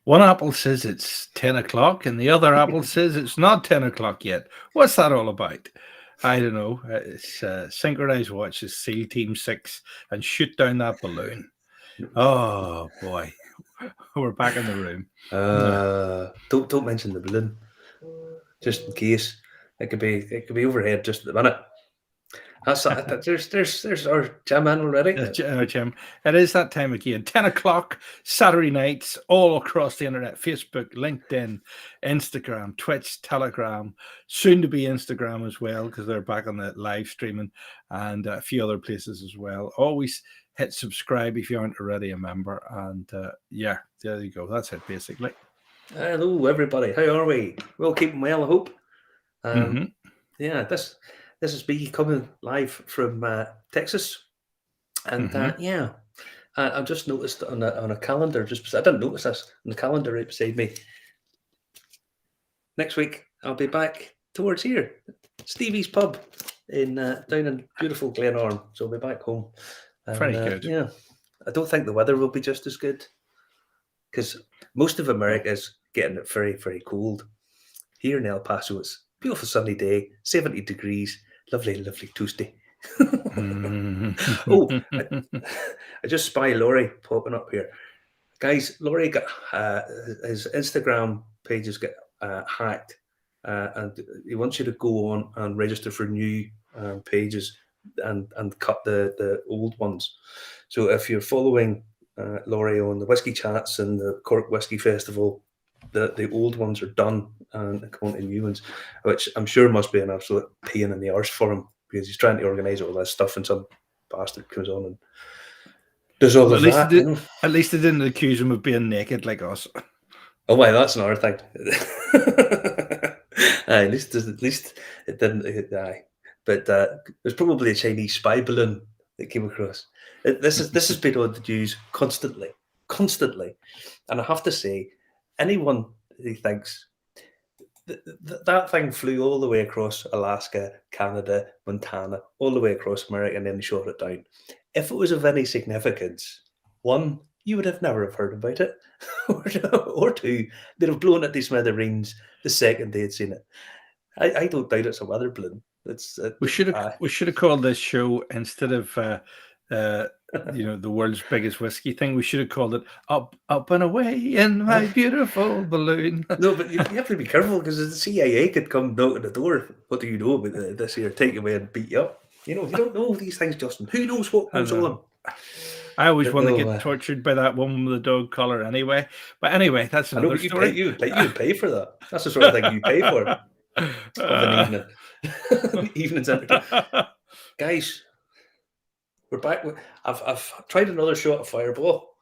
One apple says it's 10 o'clock, and the other apple says it's not 10 o'clock yet. What's that all about? I don't know. It's synchronized watches, SEAL Team 6, and shoot down that balloon. Oh, boy. We're back in the room. Don't mention the balloon, just in case. It could be overhead just at the minute. There's our jam man already. Jim, it is that time again. 10 o'clock, Saturday nights, all across the internet. Facebook, LinkedIn, Instagram, Twitch, Telegram, soon to be Instagram as well, because they're back on the live streaming, and a few other places as well. Always hit subscribe if you aren't already a member. And yeah, there you go. That's it, basically. Hello, everybody. How are we? We're all keeping well, I hope. Yeah, this is me coming live from Texas, and yeah, I just noticed on a calendar. I didn't notice this on the calendar right beside me. Next week I'll be back towards here, Stevie's pub in down in beautiful Glenarm. So I'll be back home. Very good. Yeah, I don't think the weather will be just as good because most of America is getting it very, very cold. Here in El Paso, it's a beautiful sunny day, 70 degrees, lovely, lovely toasty. Oh, I just spy Laurie popping up here. Guys, Laurie got his Instagram pages get hacked, and he wants you to go on and register for new pages and cut the old ones. So if you're following Laurie on the Whiskey Chats and the Cork Whiskey Festival, the old ones are done and come on to new ones, which I'm sure must be an absolute pain in the arse for him because he's trying to organise all this stuff and some bastard comes on and does all of that. At least they didn't accuse him of being naked like us. Oh, why, that's another thing. At least it didn't. But there's probably a Chinese spy balloon that came across. This has been on the news constantly, and I have to say, anyone who thinks that thing flew all the way across Alaska, Canada, Montana, all the way across America, and then shot it down. If it was of any significance, one, you would have never have heard about it, or two, they'd have blown it to smithereens the second they had seen it. I don't doubt it's a weather balloon. We should have called this show, instead of the world's biggest whiskey thing, we should have called it up and away in my beautiful balloon. No, but you have to be careful because the CIA could come knock at the door. What do you know about this here? Take you away and beat you up. You don't know these things, Justin. Who knows what goes on? I always want to get tortured by that woman with the dog collar anyway. But anyway, that's another story. You pay for that. That's the sort of thing you pay for of an evening. Evening's entertainment. Guys, we're back. I've tried another shot of Fireball,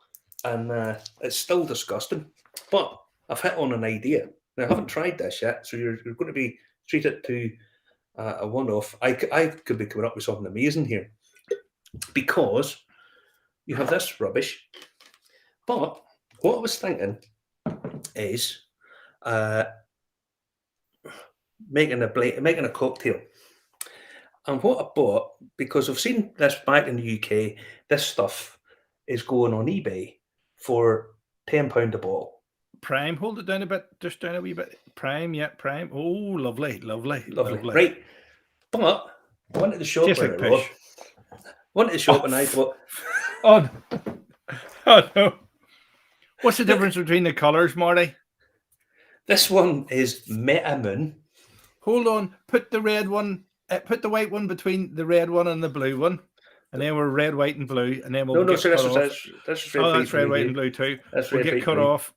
and it's still disgusting. But I've hit on an idea. Now, I haven't tried this yet, so you're going to be treated to a one-off. I could be coming up with something amazing here because you have this rubbish. But what I was thinking is making a cocktail. And what I bought, because I've seen this back in the UK, this stuff is going on eBay for £10 a bottle. Prime, hold it down a bit, just down a wee bit. Prime, yeah, Prime. Oh, lovely. Right. But I went to the shop and I bought... Oh no. What's the difference between the colours, Marty? This one is Metamoon. Hold on. Put the red one... put the white one between the red one and the blue one, and then we're red, white, and blue, and then we'll get cut off. That's red, white, and blue too. We'll get cut off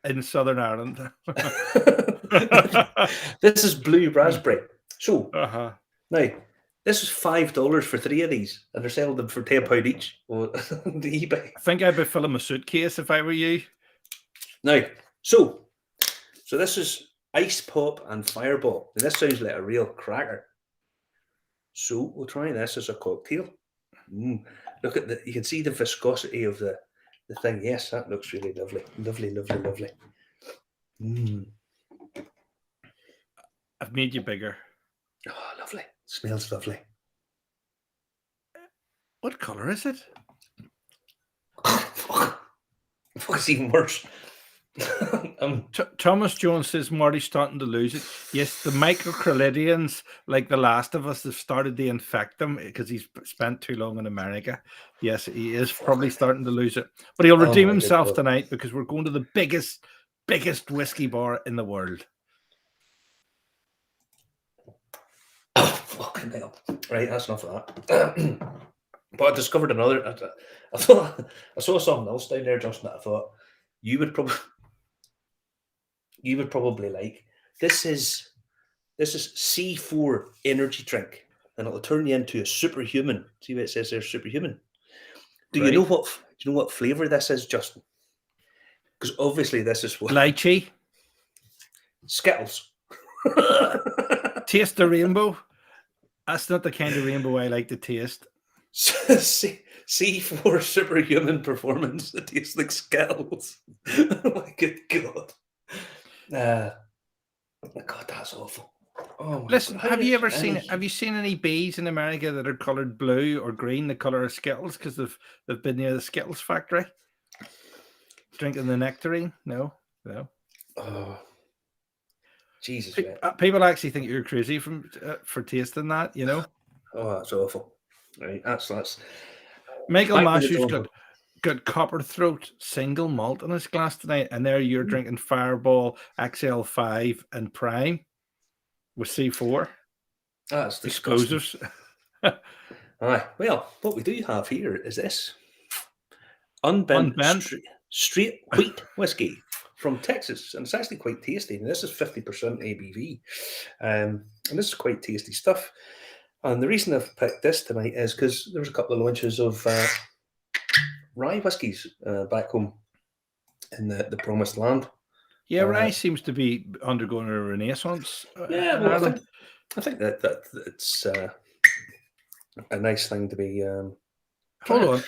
in Southern Ireland. This is blue raspberry. So now this is $5 for 3 of these, and they're selling them for £10 each on the eBay. I think I'd be filling my suitcase if I were you. Now, so this is Ice Pop and Fireball. And this sounds like a real cracker. So we'll try this as a cocktail. Look at you can see the viscosity of the thing. Yes, that looks really lovely. Lovely. I've made you bigger. Oh, lovely. Smells lovely. What colour is it? It's even worse. Thomas Jones says Marty's starting to lose it. Yes, the microcrelidians, like The Last of Us, have started to infect him because he's spent too long in America. Yes, he is probably starting to lose it. But he'll redeem himself tonight because we're going to the biggest whiskey bar in the world. Oh, fucking hell. Right, that's enough of that. But I discovered another. I thought I saw something else down there, Justin, that I thought you would probably like. This is C4 energy drink, and it'll turn you into a superhuman. See what it says there, superhuman. Do you know what flavor this is, Justin? Because obviously this is what lychee, Skittles. Taste the rainbow. That's not the kind of rainbow I like to taste. C4 superhuman performance. It tastes like Skittles. Oh my good God. God, that's awful. Oh, listen, have you seen any bees in America that are coloured blue or green, the colour of Skittles, because they've been near the Skittles factory drinking the nectarine? No. Oh, Jesus, people actually think you're crazy for tasting that, you know. Oh, that's awful. Right, that's Michael Mashew's got Copperthroat single malt in his glass tonight, and there you're drinking Fireball XL5 and Prime with C4. That's explosives. Aye. Well, what we do have here is this unbent. Straight wheat whiskey from Texas, and it's actually quite tasty. And this is 50% ABV, and this is quite tasty stuff. And the reason I've picked this tonight is because there was a couple of launches of rye whiskies back home in the promised land. Yeah, rye seems to be undergoing a renaissance. Yeah, well, I think that it's a nice thing to be. Hold on,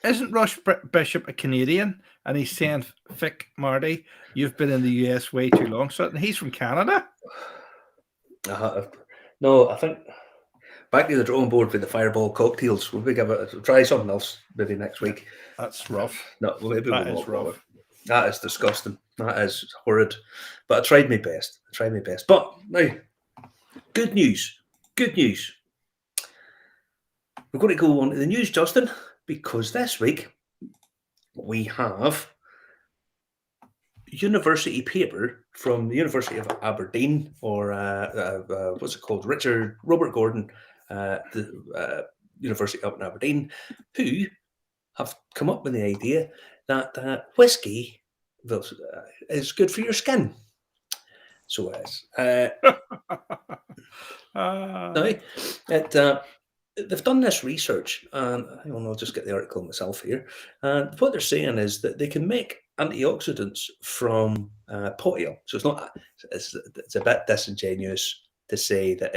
isn't Rush Bishop a Canadian? And he's saying, "Fick, Marty, you've been in the US way too long." So he's from Canada. No, I think back to the drawing board with the Fireball cocktails. We'll try something else maybe next week. That's rough. No, maybe that is rough. That is disgusting. That is horrid. But I tried my best. But now, good news. We're going to go on to the news, Justin, because this week we have university paper from the University of Aberdeen, or what's it called? Robert Gordon, the University up in Aberdeen, who have come up with the idea that whiskey is good for your skin. So it is. Now, they've done this research, and I'll just get the article myself here. And what they're saying is that they can make antioxidants from pot ale. So it's not. It's a bit disingenuous to say that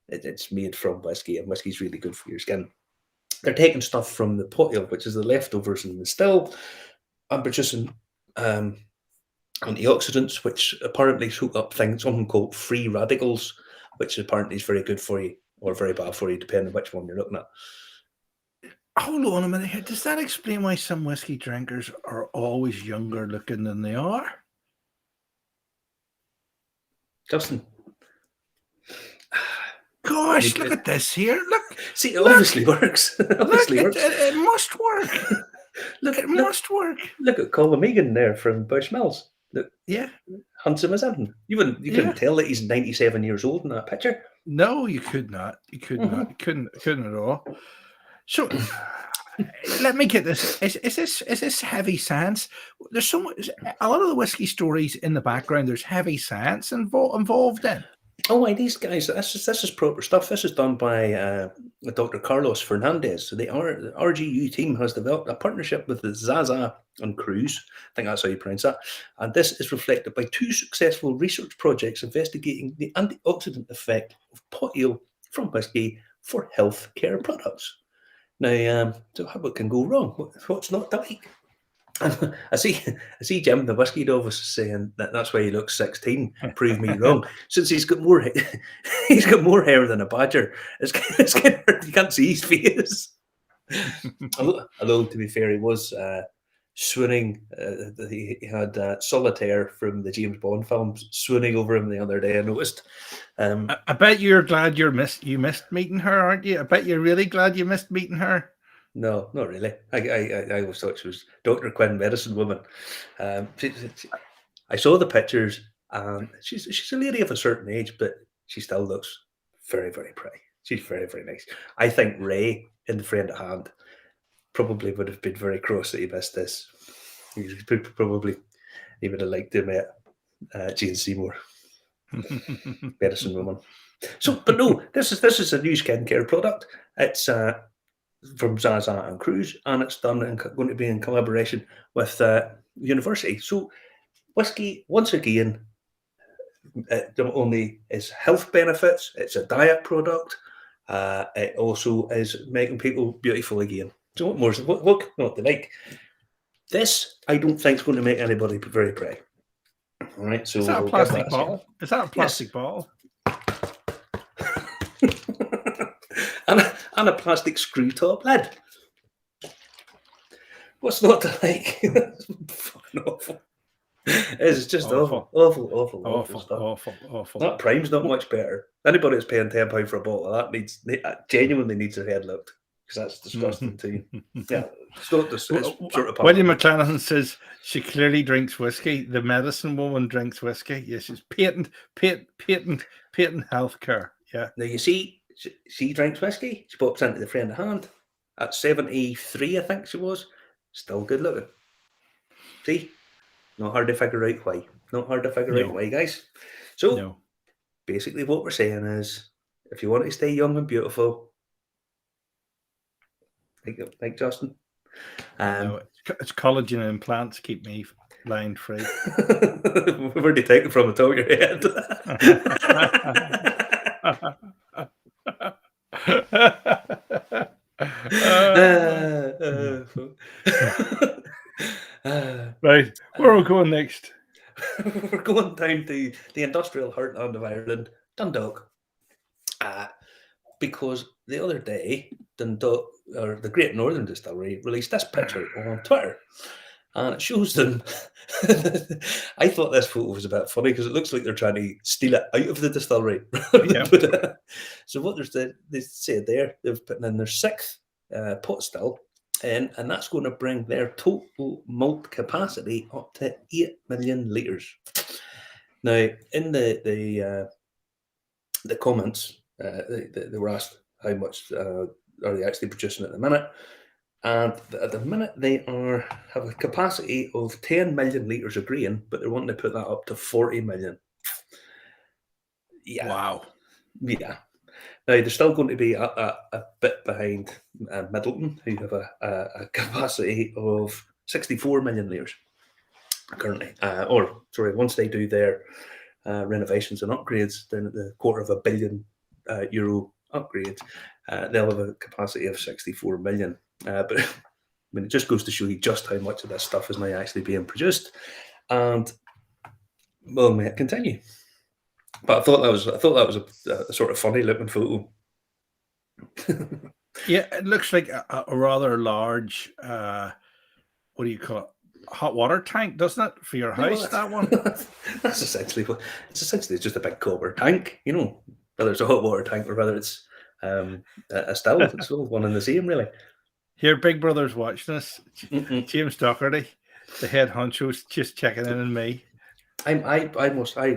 it's made from whiskey, and whiskey's really good for your skin. They're taking stuff from the pot ale, which is the leftovers in the still, and producing antioxidants, which apparently soak up something called free radicals, which apparently is very good for you or very bad for you, depending on which one you're looking at. Hold on a minute here. Does that explain why some whiskey drinkers are always younger looking than they are? Justin. Gosh, look at this here. Look. See, it obviously works. It must work. It must work. Look at Colin Megan there from Bushmills. Look, yeah, handsome as anything. You couldn't tell that he's 97 years old in that picture. No, you could not. You could not. You couldn't at all. So let me get this. Is this heavy science? There's a lot of the whiskey stories in the background. There's heavy science involved in. Oh, why these guys? This is proper stuff. This is done by Dr. Carlos Fernandez. So the RGU team has developed a partnership with the Zaza and Cruz. I think that's how you pronounce that. And this is reflected by 2 successful research projects investigating the antioxidant effect of pot ale from whiskey for healthcare products. Now, so what can go wrong? What's not to like? I see Jim, the whiskey novice, saying that's why he looks 16. Prove me wrong. Since he's got more hair than a badger. It's kind of, you can't see his face. Although to be fair, he was swooning. He had Solitaire from the James Bond films swooning over him the other day. I noticed. I bet you're glad you missed meeting her, aren't you? I bet you're really glad you missed meeting her. No, not really. I always thought she was Dr. Quinn, medicine woman. I saw the pictures, and she's a lady of a certain age, but she still looks very, very pretty. She's very, very nice. I think Ray in The Friend at Hand probably would have been very cross that he missed this. He would have liked to have met Jane Seymour, medicine woman. So, but no, this is a new skincare product. It's from Zaza and Cruz, and it's going to be in collaboration with university. So, whiskey, once again, it not only is health benefits, it's a diet product. It also is making people beautiful again. So what more? What not to like? This I don't think is going to make anybody very pretty. All right. So is that a plastic bottle? Is that a plastic bottle? and a plastic screw top lid. What's not to like? Fucking awful. It's just awful stuff. Awful. That Prime's not much better. Anybody that's paying £10 for a bottle of that genuinely needs their head looked, because that's disgusting too. Yeah, it's not the sort of. William McClanahan says she clearly drinks whiskey. The medicine woman drinks whiskey. Yes, she's patent healthcare. Yeah. Now you see, she drinks whiskey. She pops into The Friend at Hand at 73, I think she was. Still good looking. See. Not hard to figure out why. Not hard to figure out why, guys. So, basically what we're saying is, if you want to stay young and beautiful, like Justin. It's collagen implants keep me line free. Where do you take it from the top of your head? Right, where are we going next? We're going down to the industrial heartland of Ireland, Dundalk, because the other day Dundalk, or the Great Northern Distillery, released this picture on Twitter, and it shows them. I thought this photo was a bit funny because it looks like they're trying to steal it out of the distillery. Yeah. So what they said there, they've put in their 6th pot still. And that's going to bring their total malt capacity up to 8 million litres. Now, in the comments, they were asked how much are they actually producing at the minute. And at the minute, they have a capacity of 10 million litres of grain, but they're wanting to put that up to 40 million. Yeah. Wow. Yeah. Now, they're still going to be a bit behind Middleton, who have a capacity of 64 million litres currently. Once they do their renovations and upgrades, then at the €250 million euro upgrades, they'll have a capacity of 64 million. But I mean, it just goes to show you just how much of this stuff is now actually being produced. And, well, may it continue. But I thought that was a sort of funny looking photo. Yeah, it looks like a rather large, what do you call it? Hot water tank, doesn't it, for your house? That one. That's essentially just a big copper tank. You know, whether it's a hot water tank or whether it's a still, it's all one and the same, really. Here, Big Brother's watching us. James Doherty, the head honcho's just checking in on me. I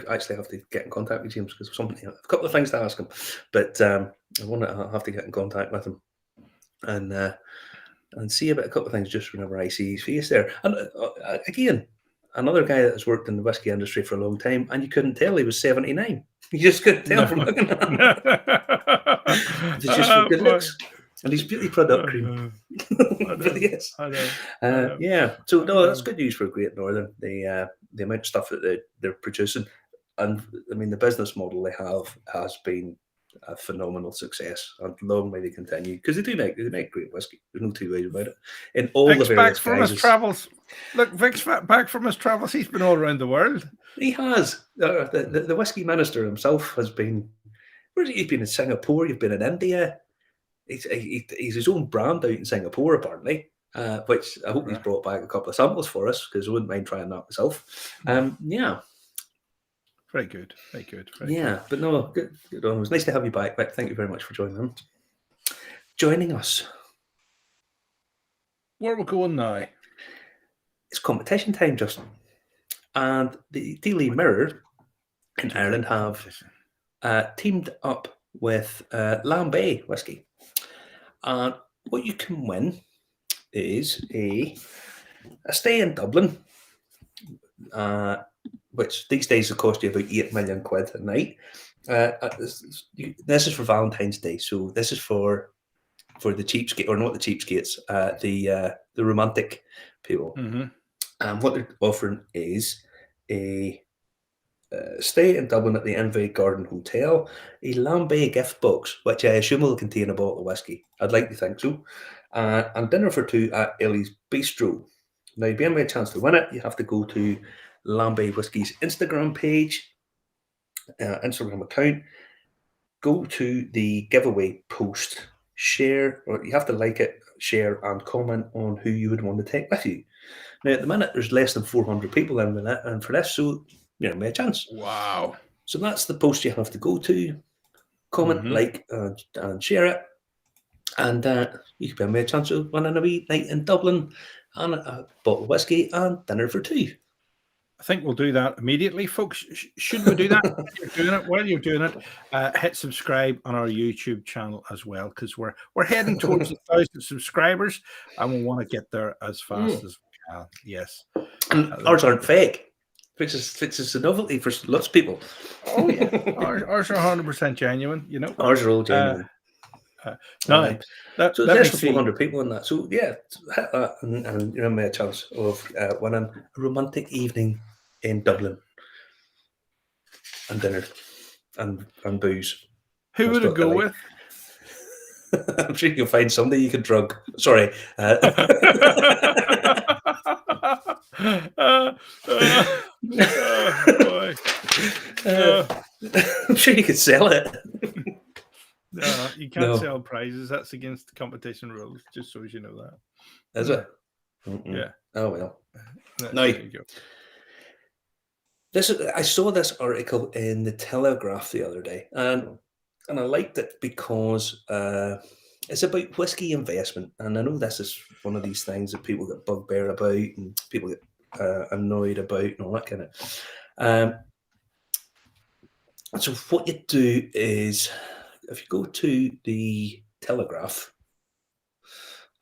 actually have to get in contact with James because a couple of things to ask him, but I have to get in contact with him and see about a couple of things just whenever I see his face there. And again, another guy that has worked in the whiskey industry for a long time, and you couldn't tell he was 79. You just couldn't tell from looking at him. It's just for good looks. And he's beauty product cream. But yes. Yeah. So no, that's good news for Great Northern. The amount of stuff that they're producing, and I mean the business model they have has been a phenomenal success, and long may they continue because they make great whiskey. There's no two ways about it. In all Vic's the various back from his travels. Look, Vic's back from his travels. He's been all around the world. He has. The whiskey minister himself has been. He's been in Singapore. You've been in India. He's his own brand out in Singapore, apparently. which I hope he's brought back a couple of samples for us, because I wouldn't mind trying that myself. Yeah. Very good. Very good. Very Yeah, but no, good on. It was nice to have you back, Vic. Thank you very much for joining us. Where we're going now? It's competition time, Justin. And the Daily Mirror in Ireland have teamed up with Lambay whiskey. And what you can win is a stay in Dublin, which these days will cost you about 8 million quid a night. This is for Valentine's Day, so this is for the cheapskate, or not the cheapskates, the romantic people. And what they're offering is a stay in Dublin at the Invade Garden Hotel, a Lambay gift box, which I assume will contain a bottle of whiskey. I'd like to think so. And dinner for two at Ellie's Bistro. Now, to be a chance to win it, you have to go to Lambay Whiskey's Instagram page, Instagram account, go to the giveaway post, share, or you have to like it, share, and comment on who you would want to take with you. Now, at the minute, there's less than 400 people in with it, and for this, so you know, may a chance. Wow. So that's the post you have to go to, comment, like, and share it, and you could be a chance of winning a wee night in Dublin and a bottle of whiskey and dinner for two. I think we'll do that immediately, folks. Should we do that while you're doing it? Hit subscribe on our YouTube channel as well, because we're heading towards 1,000 subscribers, and we want to get there as fast as we can. Yes, and ours aren't fake, which is a novelty for lots of people. Oh yeah, ours are 100% genuine. You know, ours are all genuine. No, so there's 400 people in that. So yeah, hit that, and you know, me a chance of winning a romantic evening in Dublin, and dinner, and booze. Who would it go with? I'm sure you'll find somebody you could drug. Sorry. Boy. I'm sure you could sell it. No, you can't sell prizes. That's against competition rules, just so as you know that. Is it? Yeah. Oh, well. There you go. I saw this article in the Telegraph the other day, and I liked it because it's about whiskey investment. And I know this is one of these things that people get bugbear about and people get annoyed about and all that kind of. So what you do is, if you go to the Telegraph,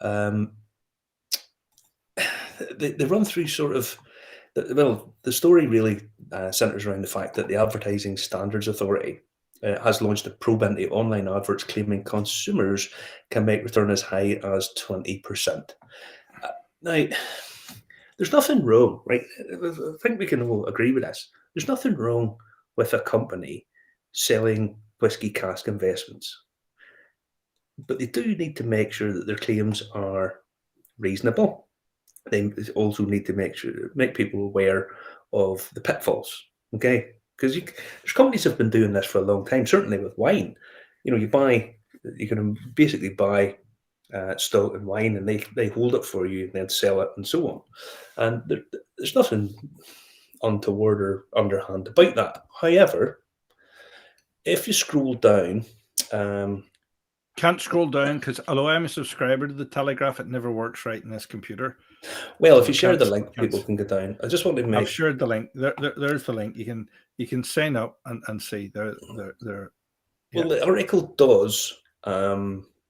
they run through sort of, the story really centres around the fact that the Advertising Standards Authority has launched a probe into online adverts claiming consumers can make return as high as 20%. Now, there's nothing wrong, right? I think we can all agree with this. There's nothing wrong with a company selling whiskey cask investments, but they do need to make sure that their claims are reasonable. They also need to make people aware of the pitfalls. Okay, because there's companies that have been doing this for a long time. Certainly with wine, you know, you can basically buy stout and wine, and they hold it for you and then sell it and so on. And there's nothing untoward or underhand about that. However, if you scroll down, can't scroll down because although I'm a subscriber to the Telegraph, it never works right in this computer. Well, so if you share the link, people can go down. I just want to make. I've shared the link. There's the link. You can sign up and see. There. Well, the article does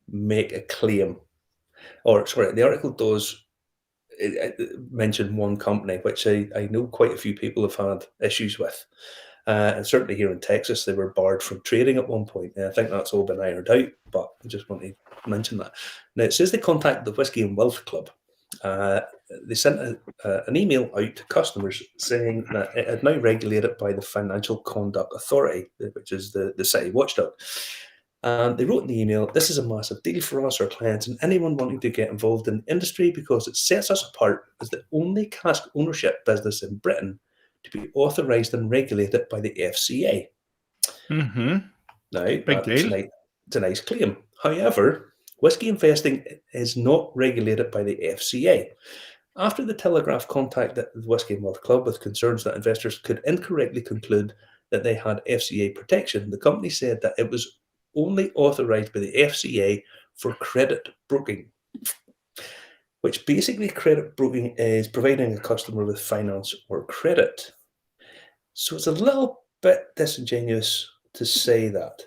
make a claim, or sorry, the article does mention one company, which I know quite a few people have had issues with. And certainly here in Texas, they were barred from trading at one point. And I think that's all been ironed out, but I just want to mention that. Now, it says they contacted the Whiskey and Wealth Club. They sent an email out to customers saying that it had now regulated by the Financial Conduct Authority, which is the city watchdog. And they wrote in the email, "This is a massive deal for us, our clients, and anyone wanting to get involved in the industry because it sets us apart as the only cask ownership business in Britain to be authorised and regulated by the FCA." Mm-hmm. Now, Big deal. It's a nice claim. However, Whisky investing is not regulated by the FCA. After the Telegraph contacted the Whisky and Wealth Club with concerns that investors could incorrectly conclude that they had FCA protection, the company said that it was only authorised by the FCA for credit broking, which basically credit broking is providing a customer with finance or credit. So it's a little bit disingenuous to say that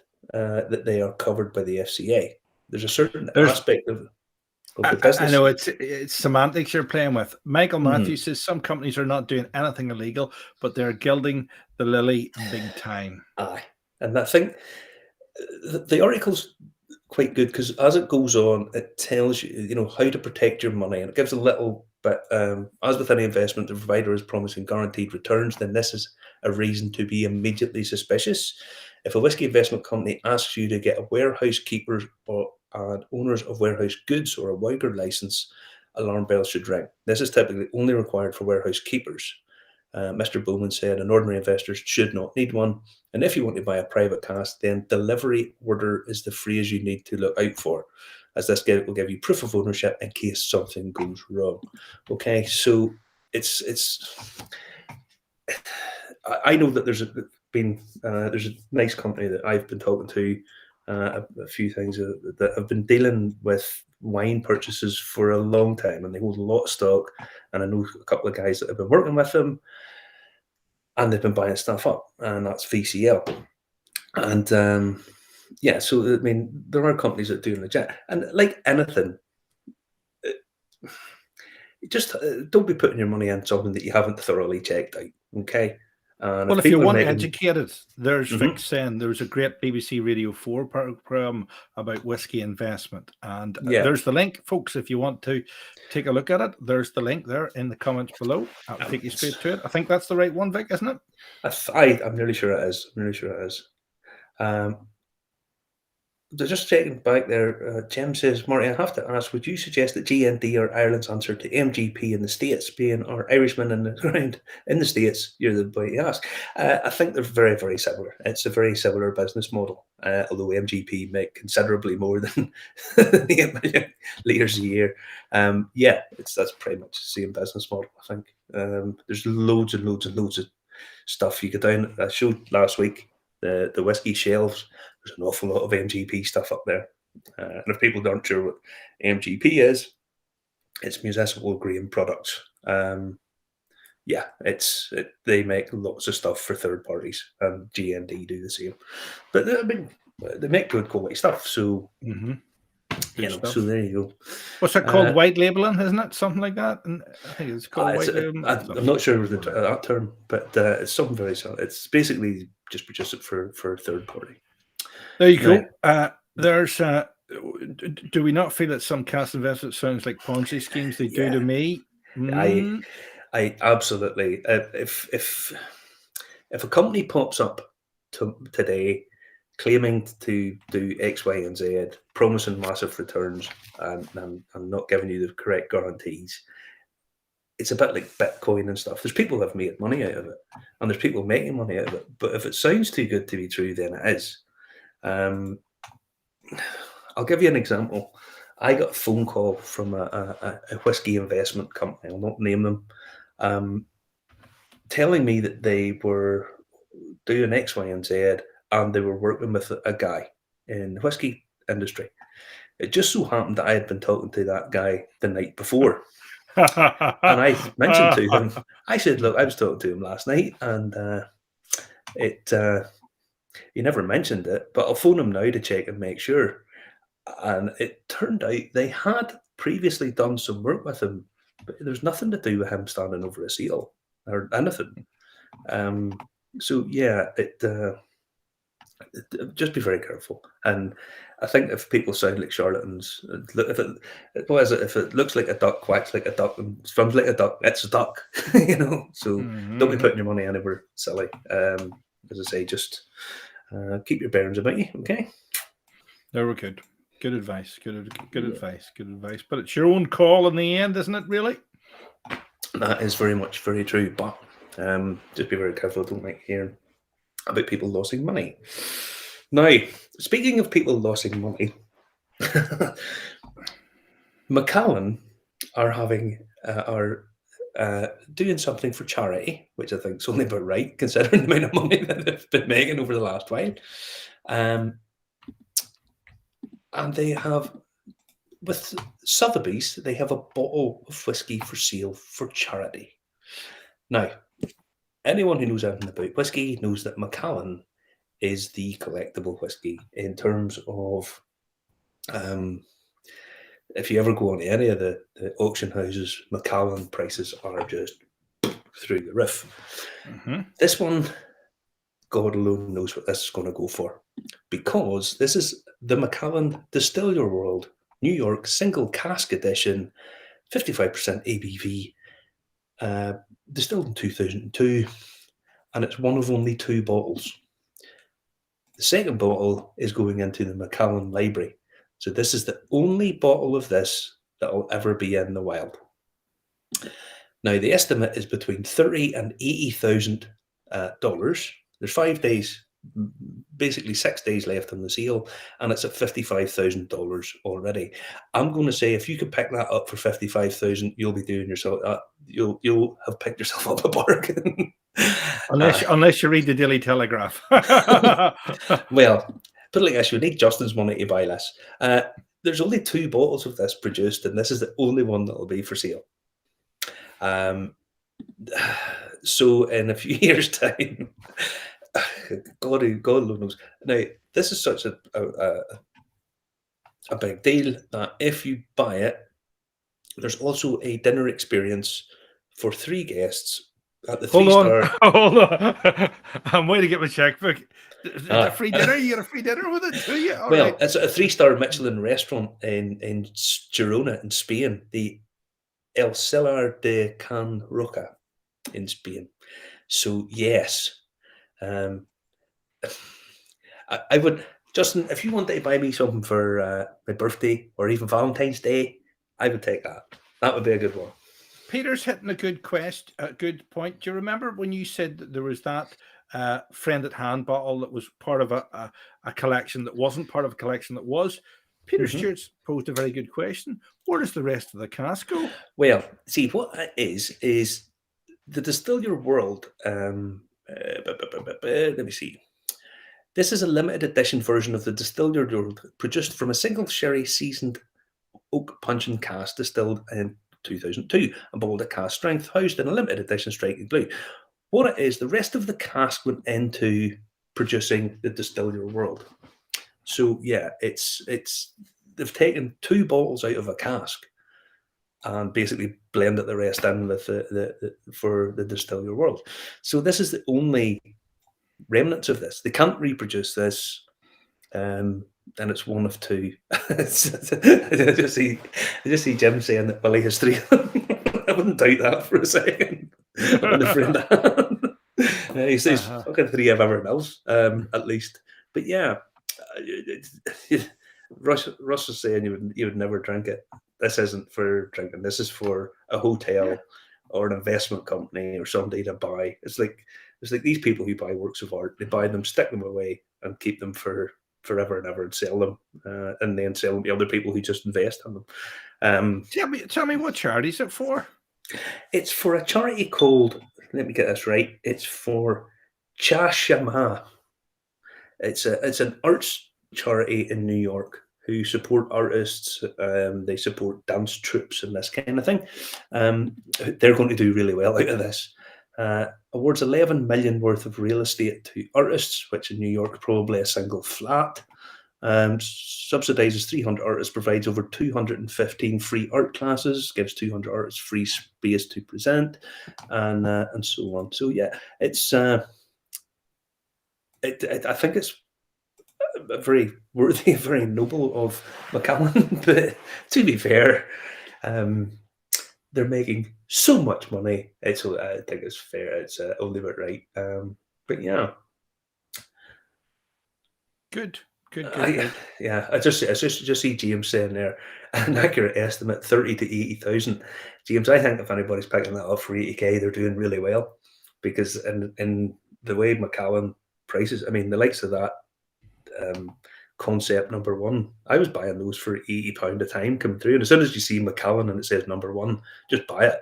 they are covered by the FCA. There's a certain There's aspect of the I business. know it's semantics you're playing with. Michael Hmm. Matthews says some companies are not doing anything illegal, but they're gilding the lily big time. Aye. And I think the article's quite good because as it goes on, it tells you, how to protect your money, and it gives a little bit. As with any investment, the provider is promising guaranteed returns, then this is a reason to be immediately suspicious. If a whisky investment company asks you to get a warehouse keeper and owners of warehouse goods or a Uyghur license, alarm bells should ring. This is typically only required for warehouse keepers. Mr. Bowman said, and ordinary investors should not need one. And if you want to buy a private cask, then delivery order is the phrase you need to look out for, as this will give you proof of ownership in case something goes wrong. Okay, so I know that there's a nice company that I've been talking to, a few things that have been dealing with wine purchases for a long time, and they hold a lot of stock. And I know a couple of guys that have been working with them, and they've been buying stuff up, and that's VCL. And so I mean, there are companies that do legit, and like anything, just don't be putting your money in something that you haven't thoroughly checked out. Okay. And Well, if you want making, educated, there's Mhm. Vic saying there's a great BBC Radio 4 program about whiskey investment. And Yeah, there's the link, folks. If you want to take a look at it, there's the link there in the comments below. I'll take you straight to it. I think that's the right one, Vic, isn't it? I'm nearly sure it is. I'm nearly sure it is. Just checking back there, Jim says, Marty, I have to ask, would you suggest that GND are Ireland's answer to MGP in the States, being our Irishman in the ground in the States? You're the boy to ask. I think they're very, very similar. It's a very similar business model, although MGP make considerably more than the 8 million litres a year. That's pretty much the same business model, I think. There's loads and loads and loads of stuff you get down. I showed last week the whiskey shelves. There's an awful lot of MGP stuff up there. And if people aren't sure what MGP is, it's municipal green products. They make lots of stuff for third parties, and GND do the same. But they make good quality stuff. So so there you go. What's it called? White labeling, isn't it? Something like that. And I think it's called white labeling. I'm not sure of that term, but it's something very similar. It's basically just produce it for third party. There you go. There's. Do we not feel that some cask investment sounds like Ponzi schemes? They do to me. I absolutely. If a company pops up today claiming to do X, Y, and Z, promising massive returns, and not giving you the correct guarantees, it's a bit like Bitcoin and stuff. There's people that have made money out of it, and there's people making money out of it. But if it sounds too good to be true, then it is. I'll give you an example. I got a phone call from a whiskey investment company, I'll not name them, telling me that they were doing X, Y, and Z, and they were working with a guy in the whiskey industry. It just so happened that I had been talking to that guy the night before. And I mentioned to him, I said, look, I was talking to him last night, and he never mentioned it, but I'll phone him now to check and make sure. And it turned out they had previously done some work with him, but there's nothing to do with him standing over a seal or anything. Just be very careful. And I think if people sound like charlatans, if it looks like a duck, quacks like a duck, and swims like a duck, it's a duck, So don't be putting your money anywhere silly. As I say, just keep your bearings about you, okay? There we go. Good advice. Good advice. Good advice. But it's your own call in the end, isn't it? Really? That is very much very true. But just be very careful. Don't like hearing about people losing money. Now, speaking of people losing money, Macallan are having doing something for charity, which I think is only about right considering the amount of money that they've been making over the last while. And they have, with Sotheby's, they have a bottle of whiskey for sale for charity. Now, anyone who knows anything about whiskey knows that Macallan is the collectible whiskey in terms of, if you ever go on any of the auction houses, Macallan prices are just through the roof. This one, God alone knows what this is going to go for, because this is the Macallan Distill Your World New York Single Cask Edition, 55% ABV, distilled in 2002, and it's one of only 2 bottles. The second bottle is going into the Macallan Library. So this is the only bottle of this that will ever be in the wild. Now, the estimate is between $30,000 and $80,000. There's 5 days, basically 6 days left on the sale, and it's at $55,000 already. I'm going to say if you could pick that up for $55,000, you'll be doing yourself. You'll have picked yourself up a bargain. Unless you read the Daily Telegraph. Well, put it like this: you need Justin's money to buy this. There's only 2 bottles of this produced, and this is the only one that will be for sale. So in a few years' time, God alone knows. Now, this is such a big deal that if you buy it, there's also a dinner experience for 3 guests at the 3-star. Hold on. I'm waiting to get my checkbook. Is it a free dinner? You get a free dinner with it, do you? Well, it's a 3-star Michelin restaurant in Girona in Spain, the El Celar de Can Roca in Spain. So yes, I would, Justin, if you wanted to buy me something for my birthday or even Valentine's Day, I would take that. That would be a good one. Peter's hitting a good point. Do you remember when you said that there was that friend at hand bottle that was part of a collection that wasn't part of a collection that was? Peter Stewart's posed a very good question. Where does the rest of the cask go? Well, see, what it is the Distill Your World. Let me see. This is a limited edition version of the Distill Your World, produced from a single sherry seasoned oak puncheon cask distilled in 2002, and bottled at cask strength, housed in a limited edition striking blue. What it is, the rest of the cask went into producing the Distill Your World. So yeah, it's they've taken 2 bottles out of a cask and basically blended the rest in with for the Distill Your World. So this is the only remnants of this. They can't reproduce this, and it's one of 2. I just see Jim saying that Billy has 3. I wouldn't doubt that for a second. He says fucking 3 of everyone else, at least. But yeah, Russ was saying you would never drink it. This isn't for drinking. This is for a hotel or an investment company or somebody to buy. It's like these people who buy works of art. They buy them, stick them away, and keep them for forever and ever, and sell them, and then sell them to other people who just invest in them. Tell me what charity is it for? It's for a charity called, let me get this right, it's for Cha Shama. It's an arts charity in New York who support artists. They support dance troupes and this kind of thing. They're going to do really well out of this. Awards $11 million worth of real estate to artists, which in New York probably a single flat. Subsidizes 300 artists, provides over 215 free art classes, gives 200 artists free space to present, and so on. So yeah, it's I think it's very worthy, very noble of Macallan. But to be fair, they're making so much money. I think it's fair. It's only about right. But yeah, good. Yeah, I just see James saying there an accurate estimate 30 to 80,000. James, I think if anybody's picking that up for 80k, they're doing really well, because in the way Macallan prices, I mean, the likes of that concept number one. I was buying those for £80 a time coming through. And as soon as you see Macallan and it says number one, just buy it.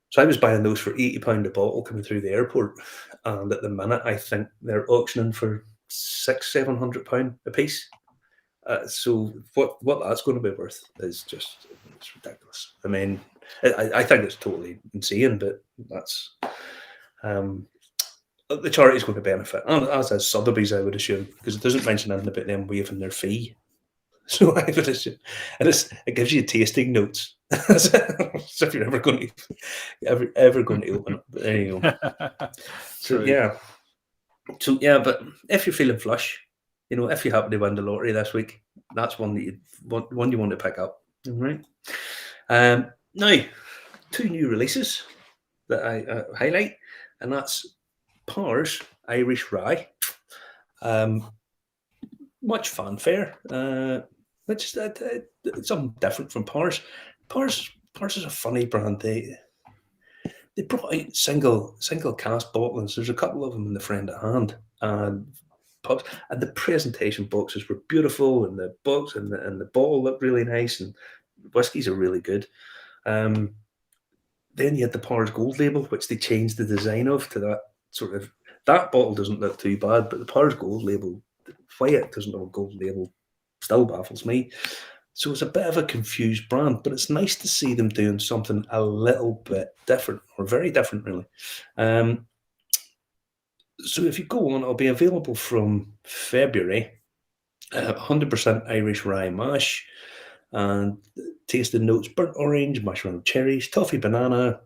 So I was buying those for £80 a bottle coming through the airport. And at the minute, I think they're auctioning for £600-700 a piece. So what that's going to be worth is just it's ridiculous. I mean, I think it's totally insane, but that's the charity's going to benefit, and as is Sotheby's, I would assume, because it doesn't mention anything about them waiving their fee. So I would assume, and it gives you tasting notes. So if you're ever going to open it, there you go. So yeah, but if you're feeling flush, if you happen to win the lottery this week, that's one you want to pick up. All right. Now, 2 new releases that I highlight, and that's Parr's Irish Rye. Much fanfare. It's something different from Parr's. Parr's is a funny brand. They brought out single cast bottlings. There's a couple of them in the friend at hand, and pubs, and the presentation boxes were beautiful, and the box and the bottle looked really nice, and whiskies are really good. Then you had the Parr's Gold label, which they changed the design of to that sort of. That bottle doesn't look too bad, but the Parr's Gold label, why it doesn't have a gold label, still baffles me. So it's a bit of a confused brand, but it's nice to see them doing something a little bit different, or very different, really. So if you go on, it'll be available from February. 100% Irish rye mash, and tasting notes: burnt orange, marshmallow cherries, toffee banana,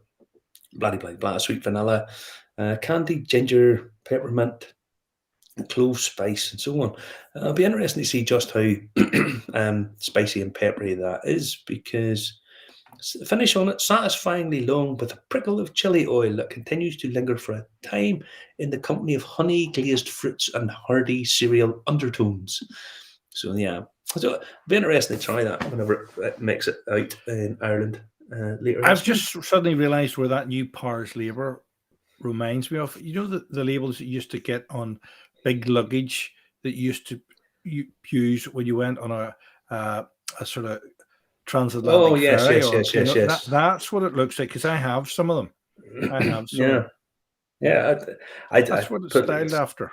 blah, sweet vanilla, candied ginger, peppermint, clove spice, and so on. It'll be interesting to see just how spicy and peppery that is, because the finish on it, satisfyingly long with a prickle of chili oil that continues to linger for a time in the company of honey glazed fruits and hardy cereal undertones. So yeah, so it'll be interesting to try that whenever it makes it out in Ireland later. I've just suddenly realised where that new Parr's label reminds me of. The labels that you used to get on big luggage that you used to use when you went on a sort of transatlantic ferry. Yes. That's what it looks like, because I have some of them. I have some. Yeah. That's what it's styled after.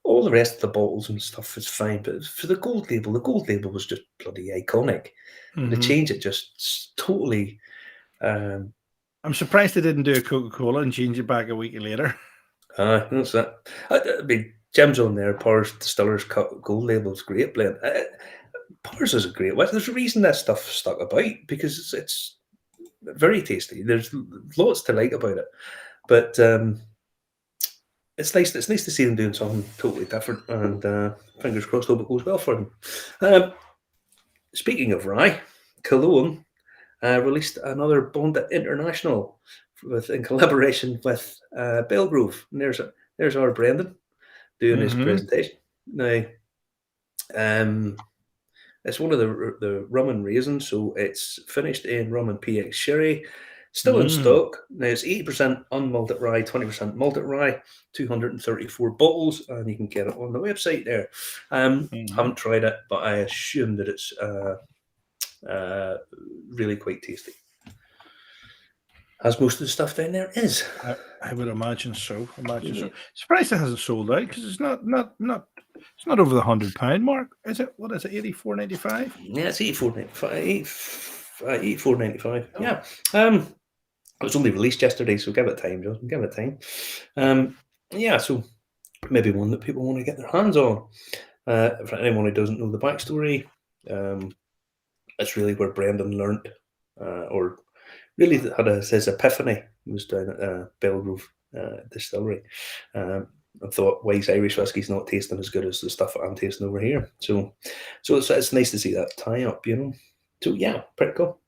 All the rest of the bottles and stuff is fine, but for the gold label was just bloody iconic. Mm-hmm. The change it just totally. I'm surprised they didn't do a Coca-Cola and change it back a week later. That's that. I mean, Jim's on there. Parr's Distillers Gold label is great blend. Parr's is a great one. There's a reason that stuff stuck about, because it's very tasty. There's lots to like about it, but it's nice. It's nice to see them doing something totally different, and fingers crossed, hope it goes well for them. Speaking of rye, Cologne released another Bonda International in collaboration with Belgrove. And there's our Brendan doing his presentation. Now, it's one of the rum and raisins, so it's finished in rum and PX sherry, still in stock. Now it's 80% unmalted rye, 20% malted rye, 234 bottles, and you can get it on the website there. Haven't tried it, but I assume that it's really quite tasty, as most of the stuff down there is. I would imagine so. Surprised it hasn't sold out, because it's not over the £100 mark, is it? What is it? £84.95? Yeah, it's £84.95. £84.95. Yeah. It was only released yesterday, so give it time, John. Give it time. Yeah, so maybe one that people want to get their hands on. For anyone who doesn't know the backstory, it's really where Brendan learnt, or really had his epiphany. He was down at Belgrove Distillery, and thought, why is Irish whiskey's not tasting as good as the stuff that I'm tasting over here? So it's nice to see that tie up, So yeah, pretty cool.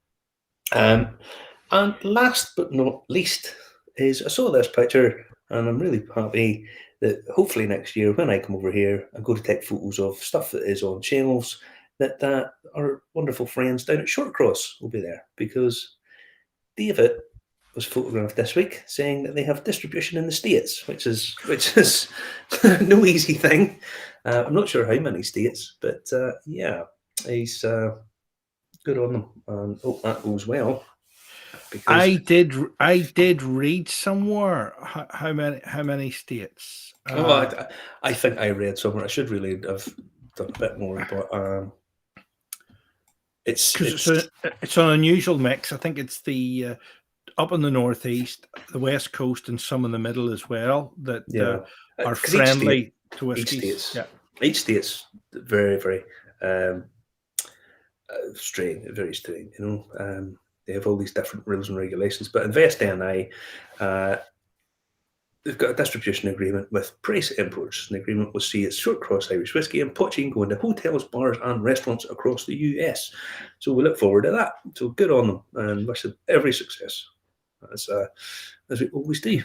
And last but not least is, I saw this picture, and I'm really happy that hopefully next year when I come over here, I'm going to take photos of stuff that is on shelves, that our wonderful friends down at Shortcross will be there, because David was photographed this week, saying that they have distribution in the States, which is no easy thing. I'm not sure how many states, but yeah, he's good on them, and hope that goes well. Because I did read somewhere how many states. I think I read somewhere. I should really have done a bit more, but it's Because it's an unusual mix. I think it's the up in the northeast, the west coast, and some in the middle as well that yeah, are 'cause friendly to each whiskies. state's Yeah, each state's very very strange, very strange. You know, they have all these different rules and regulations. But in West NI, they've got a distribution agreement with Price Imports. An agreement will see its Short Cross Irish whiskey and poaching go into hotels, bars, and restaurants across the US. So we look forward to that. So good on them, and wish them every success, as we always do.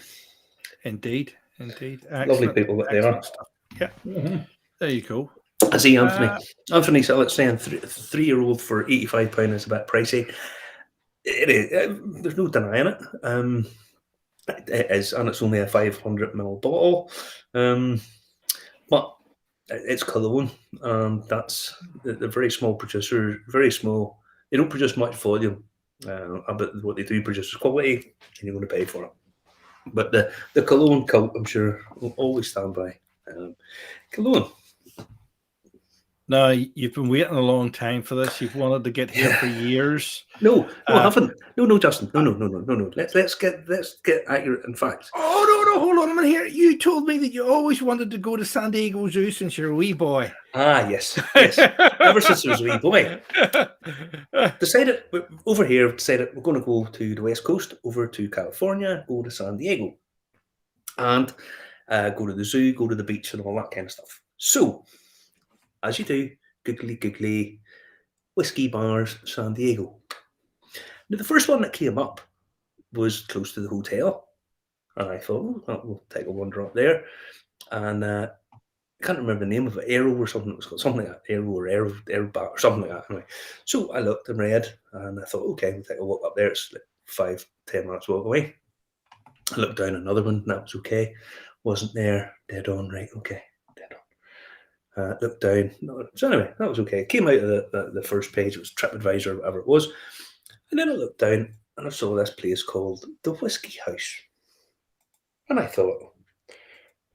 indeed. Excellent, Lovely people that they are. excellent stuff. Yeah, there you go. I see Anthony. Uh, Anthony Sillett saying 3-year-old for £85 is a bit pricey. It is. There's no denying it. It is, and it's only a 500ml bottle. But it's Cologne, and that's the very small producer, very small. They don't produce much volume, but what they do produce is quality, and you're going to pay for it. But the Cologne cult, I'm sure, will always stand by. Cologne. Now, you've been waiting a long time for this. You've wanted to get here for years. No, I haven't. No, Justin. No. Let's get accurate and facts. Oh, no, hold on a minute here. You told me that you always wanted to go to San Diego Zoo since you're a wee boy. Ah, yes. Ever since I was a wee boy. Decided we're going to go to the West Coast, over to California, go to San Diego, and go to the zoo, go to the beach, and all that kind of stuff. So, as you do, googly, whiskey bars, San Diego. Now, the first one that came up was close to the hotel, and I thought, we'll take a wander up there. And I can't remember the name of it, Aero or something. It was called something like that, Aero or something like that. Anyway, so I looked and read, and I thought, okay, we'll take a walk up there. It's like 5-10 minutes walk away. I looked down another one, and that was okay. Wasn't there, dead on, right? Okay, dead on. Looked down. No, so anyway, that was okay. It came out of the first page. It was TripAdvisor or whatever it was. And then I looked down and I saw this place called the Whiskey House. And I thought,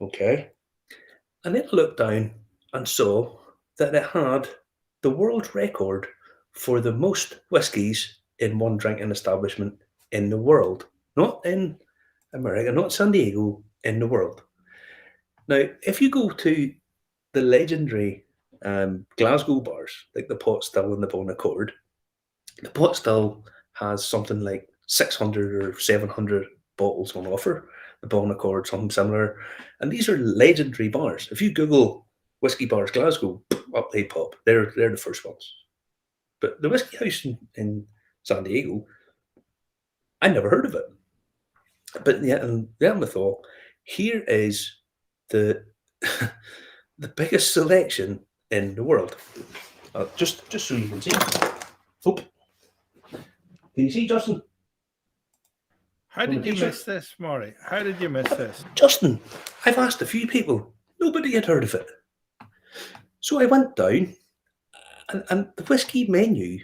okay. And then I looked down and saw that it had the world record for the most whiskies in one drinking establishment in the world. Not in America, not San Diego, in the world. Now, if you go to the legendary Glasgow bars, like the Pot Still and the Bon Accord, the Pot Still has something like 600 or 700 bottles on offer. The Bon Accord, something similar. And these are legendary bars. If you Google Whiskey Bars Glasgow, up they pop. They're the first ones. But the Whiskey House in San Diego, I never heard of it. But yeah, and then I thought, here is the the biggest selection in the world. Just so you can see. Oh. Can you see, Justin? How did you miss this, Marty? How did you miss this? Justin, I've asked a few people. Nobody had heard of it. So I went down, and the whiskey menu,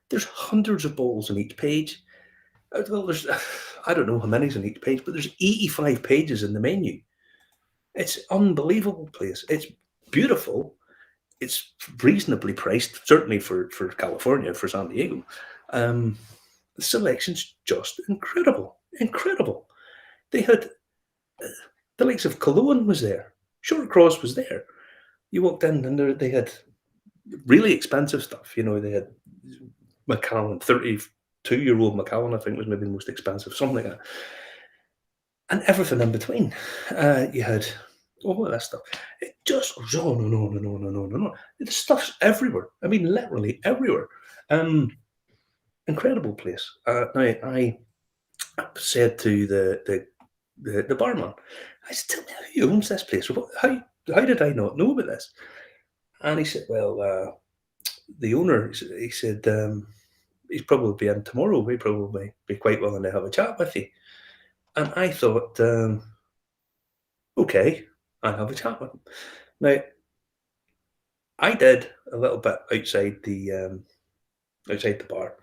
there's hundreds of bottles on each page. Well, there's, I don't know how many's on each page, but there's 85 pages in the menu. It's unbelievable place. It's beautiful. It's reasonably priced, certainly for California, for San Diego. The selection's just incredible. They had the likes of Cologne was there. Short Cross was there. You walked in and they had really expensive stuff. You know, they had Macallan, 32-year-old Macallan, I think was maybe the most expensive, something like that. And everything in between. You had all of that stuff. It just goes on and on and on and on and on. The stuff's everywhere. I mean, literally everywhere. Incredible place. Now, I said to the barman, I said, tell me who owns this place. How did I not know about this? And he said, well, the owner, he said, he's probably in tomorrow. He'd probably be quite willing to have a chat with you. And I thought, okay, I'll have a chat with him. Now, I did a little bit outside the bar,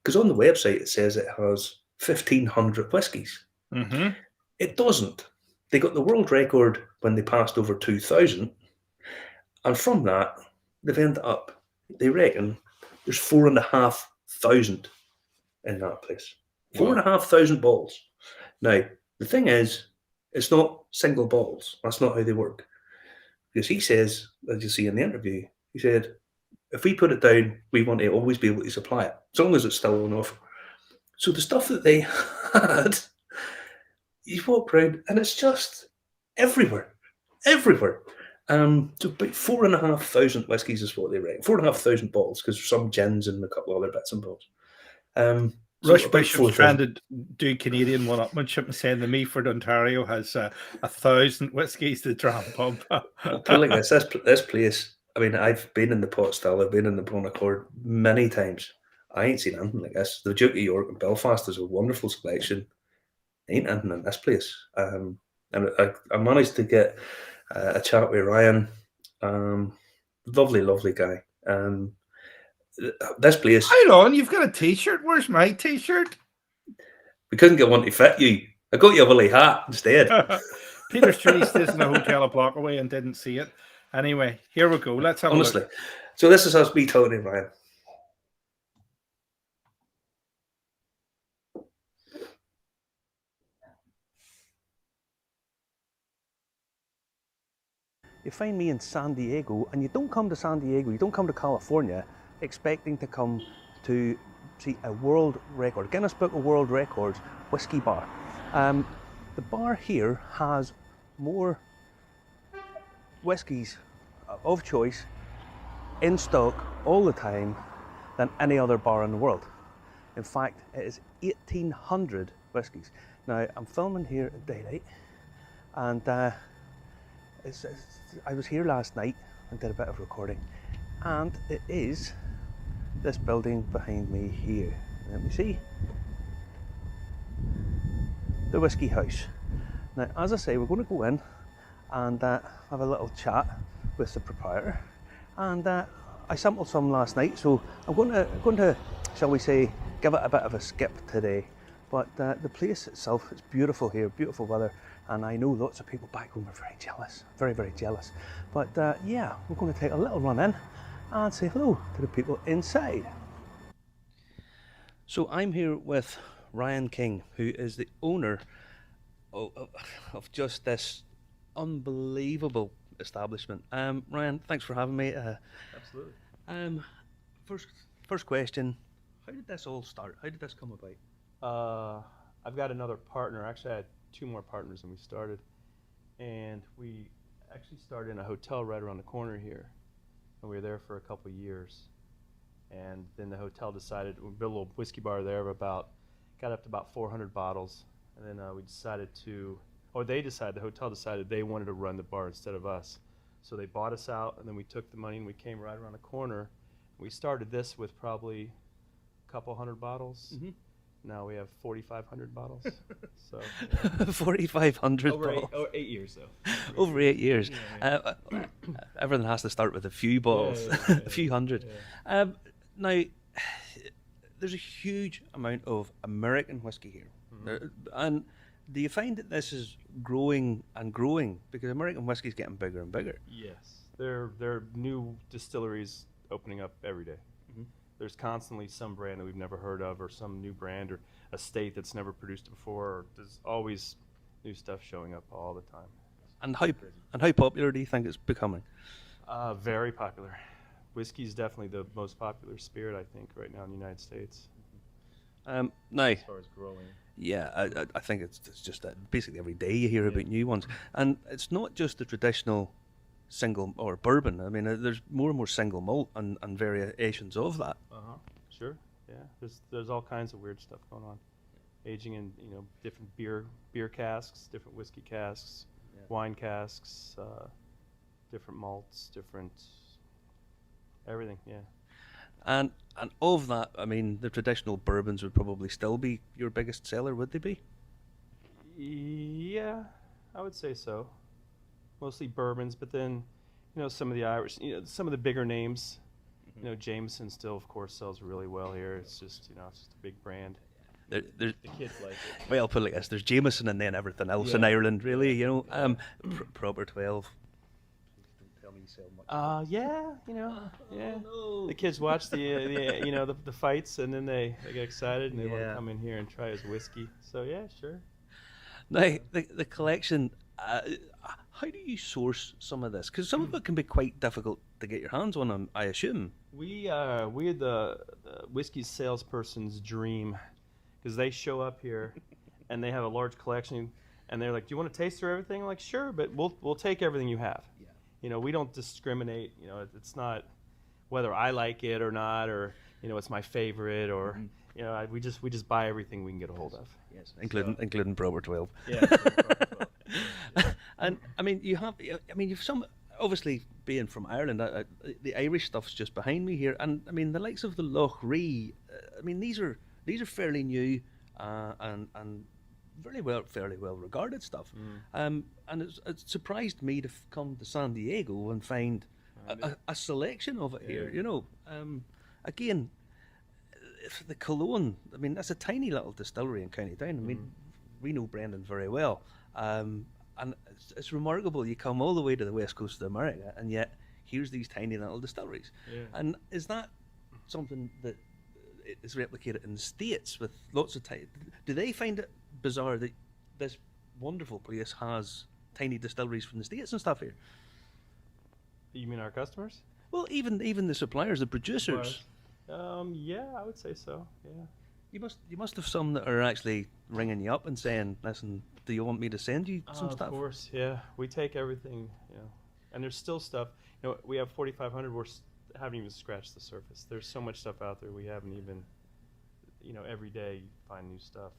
because on the website it says it has 1,500 whiskies. Mm-hmm. It doesn't. They got the world record when they passed over 2,000, and from that they've ended up. They reckon there's 4,500 in that place. Wow. 4,500 bottles. Now the thing is, it's not single bottles. That's not how they work. Because he says, as you see in the interview, he said, if we put it down, we want to always be able to supply it, as long as it's still on offer. So the stuff that they had, you walk around and it's just everywhere, everywhere. So about 4,500 whiskies is what they reckon. 4,500 bottles, because there's some gins and a couple of other bits and bobs. Rush Bishop's trying to do Canadian one-upmanship and saying the Meaford, Ontario has 1,000 whiskies to dram pub. Put it like this place. I mean, I've been in the Pot Still, I've been in the Bon Accord many times. I ain't seen anything like this. The Duke of York in Belfast is a wonderful selection. Ain't anything in this place. And I managed to get a chat with Ryan. Lovely, lovely guy. This place. Hold on, you've got a T-shirt. Where's my T-shirt? We couldn't get one to fit you. I got you a woolly hat instead. Peter Street stays in a hotel a block away and didn't see it. Anyway, here we go. Let's have a look. So this is us, me talking to Ryan. You find me in San Diego, and you don't come to San Diego, you don't come to California expecting to come to see a world record, Guinness Book of World Records whiskey bar. The bar here has more whiskies of choice in stock all the time than any other bar in the world. In fact, it is 1,800 whiskies. Now, I'm filming here at daylight, and I was here last night and did a bit of recording, and it is this building behind me here. Let me see. The Whiskey House. Now, as I say, we're going to go in and have a little chat with the proprietor, and I sampled some last night, so I'm going to, shall we say, give it a bit of a skip today. But the place itself is beautiful here, beautiful weather, and I know lots of people back home are very jealous, very, very jealous. But yeah, we're going to take a little run in and say hello to the people inside. So I'm here with Ryan King, who is the owner of just this unbelievable establishment. Ryan, thanks for having me. Absolutely. First question, how did this all start? How did this come about? I've got another partner. Actually, I had two more partners when we started, and we actually started in a hotel right around the corner here, and we were there for a couple of years. And then the hotel decided we built a little whiskey bar there of got up to about 400 bottles, and then the hotel decided they wanted to run the bar instead of us, so they bought us out, and then we took the money and we came right around the corner. We started this with probably a couple hundred bottles. Mm-hmm. Now we have 4,500 bottles. So 4,500 over 8 years though. Over 8 years. Yeah. Everything has to start with a few bottles, a few hundred. Yeah. Now, there's a huge amount of American whiskey here. Mm-hmm. And do you find that this is growing and growing? Because American whiskey is getting bigger and bigger. Yes. There are new distilleries opening up every day. Mm-hmm. There's constantly some brand that we've never heard of, or some new brand, or a state that's never produced it before. Or there's always new stuff showing up all the time. And how popular do you think it's becoming? Very popular. Whiskey is definitely the most popular spirit, I think, right now in the United States. Now, As far as growing. yeah, I think it's just that basically every day you hear about new ones, and it's not just the traditional single or bourbon. I mean, there's more and more single malt and variations of that. Sure. Yeah. There's all kinds of weird stuff going on. Aging in different beer casks, different whiskey casks, wine casks, different malts, different everything. Yeah. And of that, I mean, the traditional bourbons would probably still be your biggest seller, would they be? Yeah, I would say so. Mostly bourbons, but then, some of the Irish, some of the bigger names. Jameson still, of course, sells really well here. It's just, it's just a big brand. There's, The kids like it. well, put it like this: there's Jameson and then everything else in Yeah. Ireland, really. Proper 12. Don't tell me you sell much. Yeah, yeah. No. The kids watch the fights, and then they get excited and they want Yeah. to come in here and try his whiskey. So yeah, sure. Now, the collection, how do you source some of this? Because some of it can be quite difficult to get your hands on, I assume. We are the whiskey salesperson's dream, because they show up here and they have a large collection, and they're like, "Do you want to taste through everything?" I'm like, "Sure, but we'll take everything you have." Yeah. We don't discriminate. It's not whether I like it or not, or it's my favorite, or we just buy everything we can get a hold of. Yes, including Proper 12. Yeah. And I mean, you've some, obviously being from Ireland, the Irish stuff's just behind me here, and I mean the likes of the Loch Ree. I mean these are fairly new and fairly well regarded stuff. And it surprised me to come to San Diego and find a selection of it here. Again, the Cologne. I mean that's a tiny little distillery in County Down. I mean we know Brendan very well. And it's remarkable. You come all the way to the west coast of America, and yet here's these tiny little distilleries. Yeah. And is that something that is replicated in the States with lots of tiny? Do they find it bizarre that this wonderful place has tiny distilleries from the States and stuff here? You mean our customers? Well, even the suppliers, the producers. Yeah, I would say so. Yeah. You must have some that are actually ringing you up and saying, "Listen, do you want me to send you some stuff?" Of course, yeah. We take everything, and there's still stuff. We have 4,500. Haven't even scratched the surface. There's so much stuff out there we haven't even. Every day you find new stuff.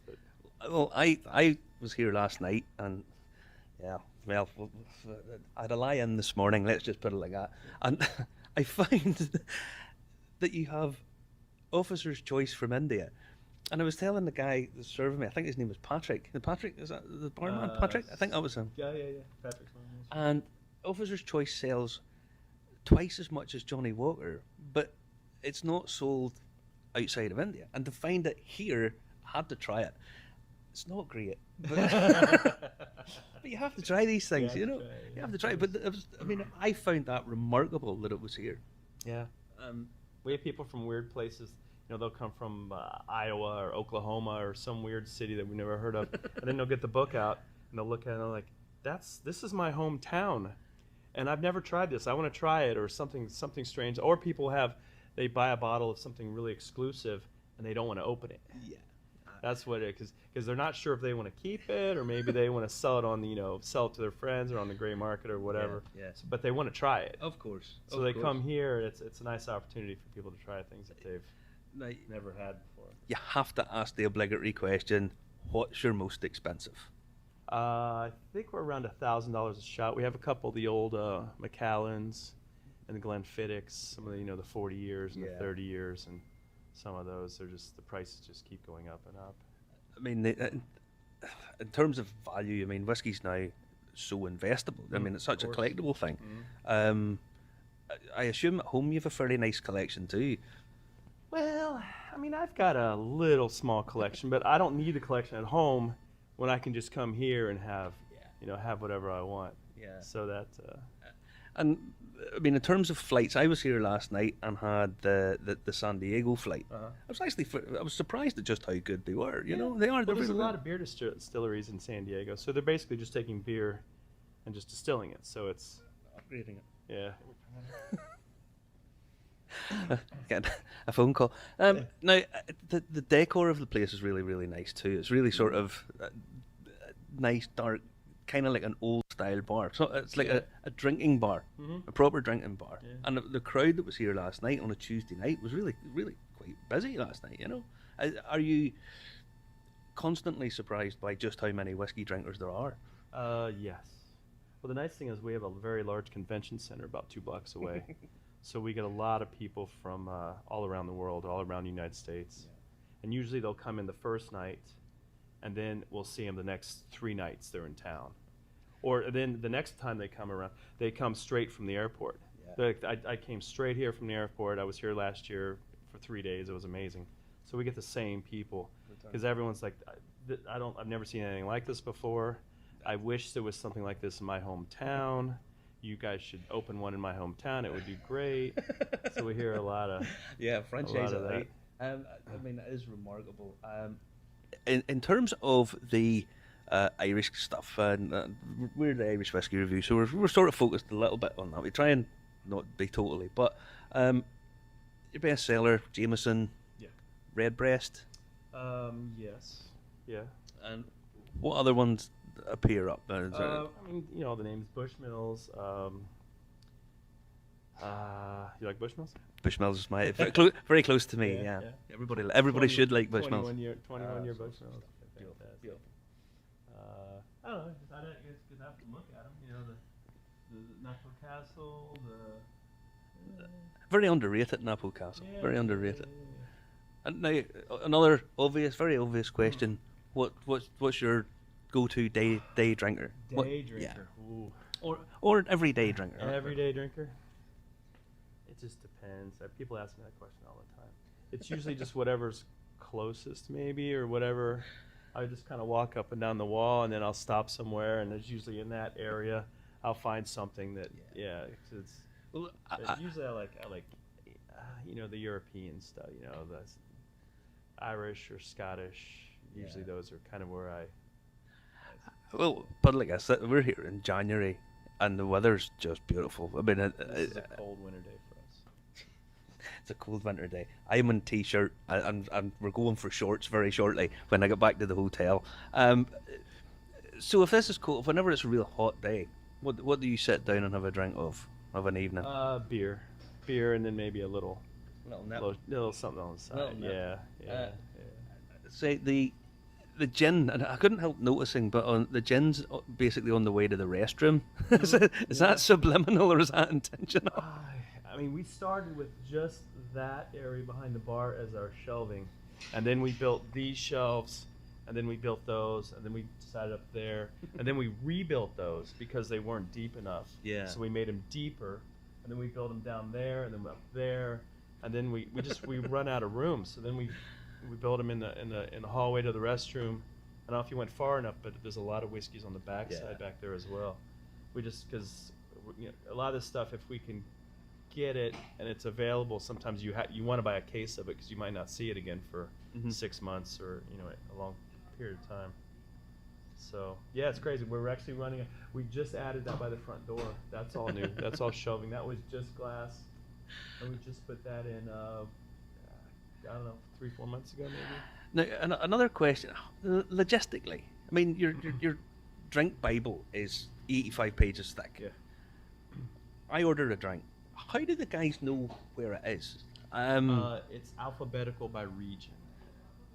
Well, I was here last night, and yeah, well, I had a lie in this morning. Let's just put it like that. And I found that you have officer's choice from India. And I was telling the guy that's serving me, I think his name was Patrick. Patrick, is that the barman? Patrick? I think that was him. Yeah. Patrick's one. And Officer's Choice sells twice as much as Johnny Walker, but it's not sold outside of India. And to find it here, I had to try it. It's not great. But you have to try these things, You have to try it. But I found that remarkable that it was here. Yeah. We have people from weird places. They'll come from Iowa or Oklahoma or some weird city that we've never heard of, and then they'll get the book out and they'll look at it and they're like, "This is my hometown, and I've never tried this. I want to try it," or something strange. Or people they buy a bottle of something really exclusive and they don't want to open it. Yeah. That's what it is, because they're not sure if they want to keep it, or maybe they want to sell it on sell it to their friends or on the gray market or whatever. Yeah. But they want to try it. Of course. So they come here. It's a nice opportunity for people to try things that they've Now, never had before. you have to ask the obligatory question: what's your most expensive? I think we're around $1,000 a shot. We have a couple of the old Macallans and the Glenfiddichs, some of the 40 years and the 30 years, and some of those. The prices just keep going up and up. I mean, in terms of value, I mean, whiskey's now so investable. I mean, it's such a collectible thing. I assume at home you have a fairly nice collection too. Well, I've got a little small collection, but I don't need the collection at home when I can just come here and have, have whatever I want. Yeah. So that. And in terms of flights, I was here last night and had the San Diego flight. I was surprised at just how good they were. They are. Well, They're there's a really lot of beer distilleries in San Diego, so they're basically just taking beer and just distilling it. So it's upgrading it. Yeah. Get a phone call. Now, the decor of the place is really, really nice too. It's really sort of nice, dark, kind of like an old style bar. So it's like a drinking bar, a proper drinking bar. Yeah. And the crowd that was here last night on a Tuesday night was really, really quite busy last night. Are you constantly surprised by just how many whiskey drinkers there are? Yes. Well, the nice thing is we have a very large convention center about 2 blocks away. So we get a lot of people from all around the world, all around the United States. And usually they'll come in the first night, and then we'll see them the next 3 nights they're in town. Or then the next time they come around, they come straight from the airport. Yeah. I came straight here from the airport. I was here last year for 3 days. It was amazing. So we get the same people because everyone's like, I've never seen anything like this before. I wish there was something like this in my hometown. You guys should open one in my hometown. It would be great. So we hear a lot of franchise of that. I mean, it is remarkable. In terms of the Irish stuff, and we're the Irish Whiskey Review, so we're sort of focused a little bit on that. We try and not be totally, but your bestseller, Jameson, Redbreast. Yes. Yeah. And what other ones appear up there? I mean, you know, the names Bushmills. You like Bushmills? Bushmills is very close to me. Yeah. Everybody should like Bushmills. 21 year Bushmills. Beautiful. I don't know. I guess you could have to look at them. You know, the Knuckle Castle, Very underrated, Napple Castle. Very underrated. Yeah. And now another very obvious question: what's your go-to day drinker? Day drinker. Ooh. Or everyday drinker? Everyday drinker. It just depends. People ask me that question all the time. It's usually just whatever's closest, maybe, or whatever. I just kind of walk up and down the wall, and then I'll stop somewhere, and it's usually in that area. I'll find something that, it's Well, usually I like, you know, the European stuff. You know, the Irish or Scottish. Usually those are kind of where I. Well, but like I said, we're here in January, and the weather's just beautiful. I mean, This is a cold winter day for us. it's a cold winter day. I'm in t-shirt, and we're going for shorts very shortly when I get back to the hotel. So if this is cold, whenever it's a real hot day, what do you sit down and have a drink of an evening? Beer, and then maybe a little something on the side. Little nip. Yeah. Say the gin, and I couldn't help noticing, but the gin's basically on the way to the restroom. Is that subliminal or is that intentional? I mean, we started with just that area behind the bar as our shelving, and then we built these shelves, and then we built those, and then we decided up there, and then we rebuilt those because they weren't deep enough. Yeah. So we made them deeper, and then we built them down there, and then up there, and then we run out of room, so then we built them in the hallway to the restroom. I don't know if you went far enough, but there's a lot of whiskeys on the backside back there as well. We just, because a lot of this stuff, if we can get it and it's available, sometimes you want to buy a case of it because you might not see it again for 6 months or a long period of time. So yeah, it's crazy. We're actually running. We just added that by the front door. That's all new. That's all shelving. That was just glass, and we just put that in. I don't know, 3-4 months ago maybe. Now, another question, logistically. I mean, your drink Bible is 85 pages thick. Yeah. I order a drink. How do the guys know where it is? It's alphabetical by region.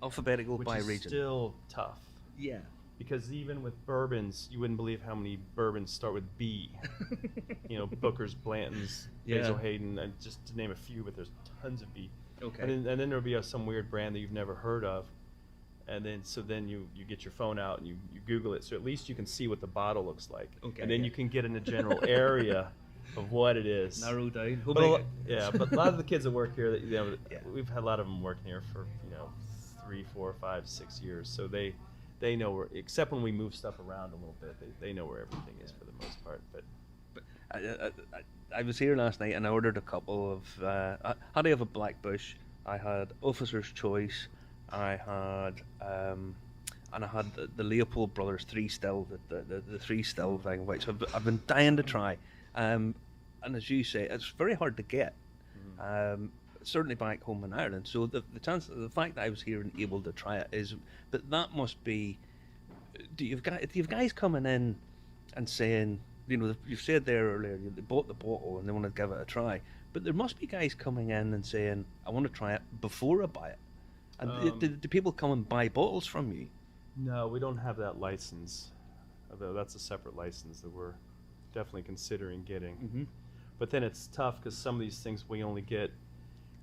Alphabetical by region. Which is still tough. Yeah. Because even with bourbons, you wouldn't believe how many bourbons start with B. Booker's, Blanton's, Basil Hayden, and just to name a few, but there's tons of B. Okay. And then there'll be some weird brand that you've never heard of, and then you get your phone out and you Google it, so at least you can see what the bottle looks like. Okay. And then you can get in a general area of what it is. Narrow down. But a lot of the kids that work here, we've had a lot of them working here for 3, 4, 5, 6 years, so they know where, except when we move stuff around a little bit, they know where everything is for the most part. But I was here last night and I ordered a couple of. I had to have a Black Bush. I had Officer's Choice. I had and I had the Leopold Brothers 3 Still, the 3 Still thing, which I've been dying to try. And as you say, it's very hard to get. Certainly back home in Ireland. So the fact that I was here and able to try it is, but that must be. Do you have guys coming in and saying, you've said there earlier, they bought the bottle and they want to give it a try, but there must be guys coming in and saying, I want to try it before I buy it. And do people come and buy bottles from you? No, we don't have that license. Although that's a separate license that we're definitely considering getting. But then it's tough because some of these things we only get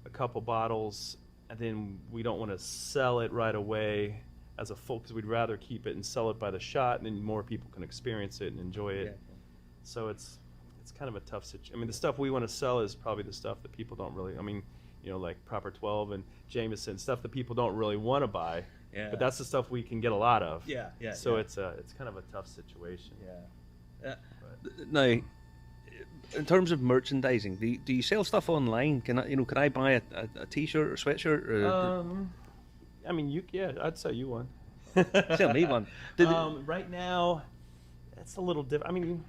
a couple bottles, and then we don't want to sell it right away as a full, because we'd rather keep it and sell it by the shot, and then more people can experience it and enjoy it. Yeah. So it's kind of a tough situation. I mean, the stuff we want to sell is probably the stuff that people don't really. I mean, you know, like Proper 12 and Jameson, stuff that people don't really want to buy. Yeah. But that's the stuff we can get a lot of. Yeah. So it's kind of a tough situation. Yeah. Now, in terms of merchandising, do you sell stuff online? Can I buy a T-shirt or sweatshirt? Or, I mean, I'd sell you one. sell me one. Right now, it's a little different. I mean,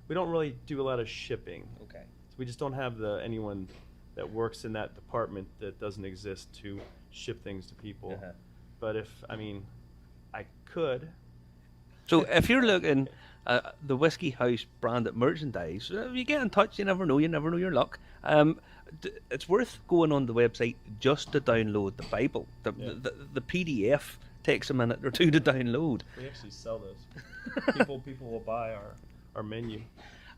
we don't really do a lot of shipping. Okay. So we just don't have anyone that works in that department that doesn't exist to ship things to people. Uh-huh. But I could. So if you're looking at the Whiskey House branded merchandise, you get in touch. You never know your luck. It's worth going on the website just to download the Bible. The PDF takes a minute or two to download. We actually sell those. People will buy our menu.